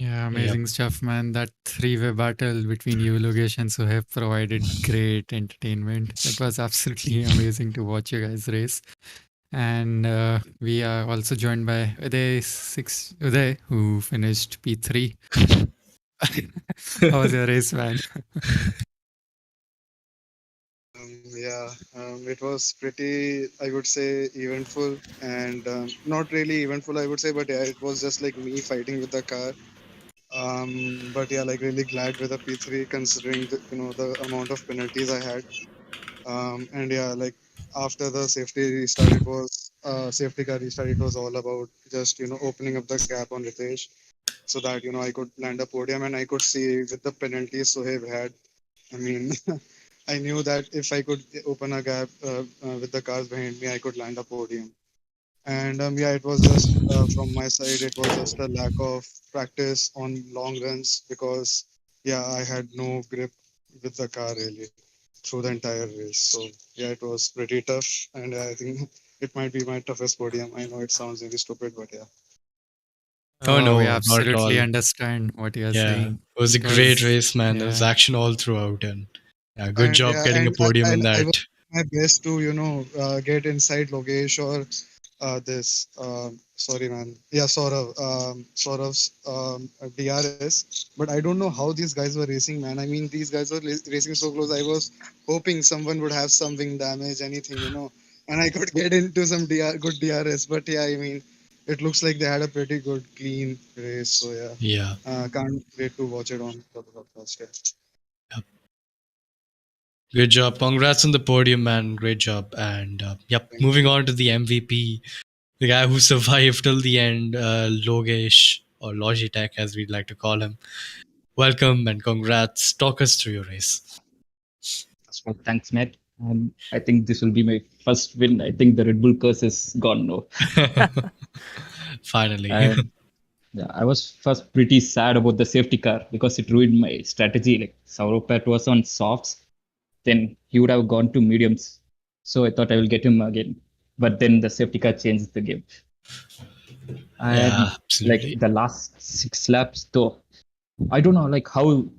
Yeah, amazing stuff, man. That 3-way battle between you, Logesh, and Suhaib provided great entertainment. It was absolutely amazing to watch you guys race. And we are also joined by Uday, who finished P3. How was your race, man? It was pretty, I would say, eventful, and not really eventful, I would say, but yeah, it was just like me fighting with the car. But yeah, like really glad with the P3 considering the amount of penalties I had. And yeah, like after the safety restart, it was safety car restart. It was all about just opening up the gap on Ritesh, so that I could land a podium, and I could see with the penalties Sohaib had. I mean, I knew that if I could open a gap with the cars behind me, I could land a podium. And yeah, it was just from my side, it was just a lack of practice on long runs because yeah, I had no grip with the car really through the entire race. So yeah, it was pretty tough, and I think it might be my toughest podium. I know it sounds really stupid, but yeah. Oh, no, we not at absolutely all. understand what you're Yeah, saying. it was a Because- great race, man. There was yeah. action all throughout, and yeah, good And, job yeah, getting a and podium in I that. was my best to get inside Logesh or this sorry man, yeah, Saurav's DRS, but I don't know how these guys were racing, man. I mean, these guys were racing so close. I was hoping someone would have some wing damage, anything, and I could get into some good DRS. But yeah, I mean, it looks like they had a pretty good clean race. So yeah, Yeah, can't wait to watch it on the broadcast. Yeah. good job. Congrats on the podium, man. Great job. And Thank moving on to the MVP, the guy who survived till the end, Logesh, or Logitech as we'd like to call him. Welcome and congrats. Talk us through your race. Well, thanks, Matt. I think this will be my first win. I think the Red Bull curse is gone now. Finally. And yeah, I was first pretty sad about the safety car because it ruined my strategy. Like Sauropat was on softs, then he would have gone to mediums. So I thought I will get him again. But then the safety car changed the game. And Yeah, absolutely. like the last 6 laps, though, I don't know like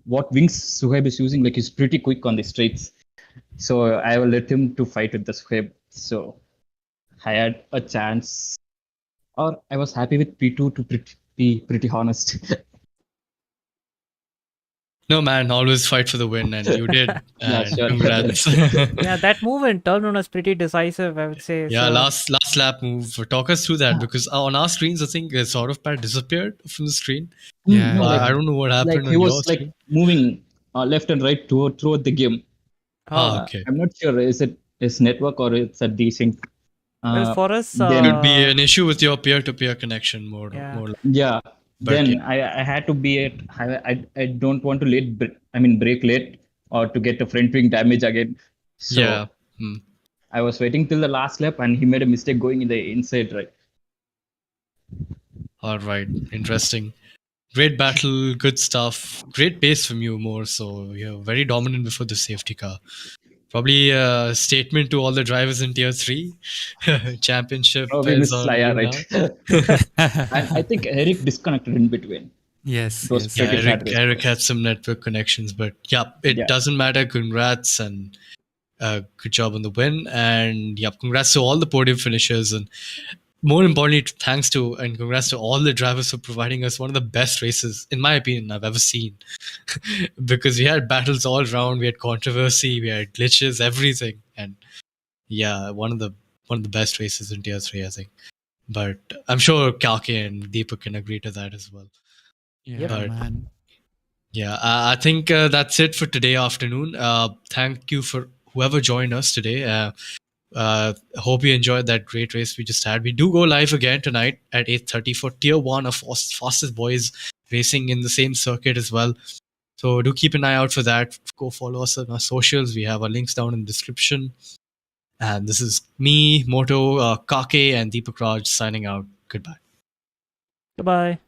what wings Suhaib is using. Like he's pretty quick on the straights. So I will let him to fight with the Suhaib. So I had a chance, or I was happy with P2 to be pretty honest. No, man, always fight for the win, and you did. Yeah, And sure. congrats. Yeah, that move in turn one was pretty decisive, I would say. Yeah, So, last lap move. Talk us through that, because on our screens, I think sort of pad disappeared from the screen. Yeah, No, I don't know what happened he on was your like screen. moving left and right throughout the game. oh, Okay. I'm not sure is it his network or it's a desync. well, for us, then Could be an issue with your peer-to-peer connection more. Yeah. More. yeah. But Then yeah. I had to be at. I don't want to break late or to get a front wing damage again. So Yeah. Hmm. I was waiting till the last lap, and he made a mistake going in the inside right. All right. Interesting. Great battle, good stuff. Great pace from you, more so. You're very dominant before the safety car. Probably a statement to all the drivers in Tier 3. Championship Oh, we is missed on Slaya, you right? now. And I think Eric disconnected in between. yes, It was yes. Yeah, pretty sad. Eric had some network connections, but yeah, it Yeah. doesn't matter. Congrats and good job on the win. And yeah, congrats to all the podium finishers. And more importantly, thanks to and congrats to all the drivers for providing us one of the best races, in my opinion, I've ever seen. Because we had battles all around, we had controversy, we had glitches, everything, and yeah, one of the best races in Tier 3, I think. But I'm sure Kaake and Deepak can agree to that as well. Yeah, But man. yeah, I think that's it for today afternoon. Thank you for whoever joined us today. Hope you enjoyed that great race we just had. We do go live again tonight at 8:30 for Tier 1 of Fastest Boys racing in the same circuit as well. So do keep an eye out for that. Go follow us on our socials. We have our links down in the description. And this is me, Moto, Kaake, and Deepakraj signing out. Goodbye. goodbye.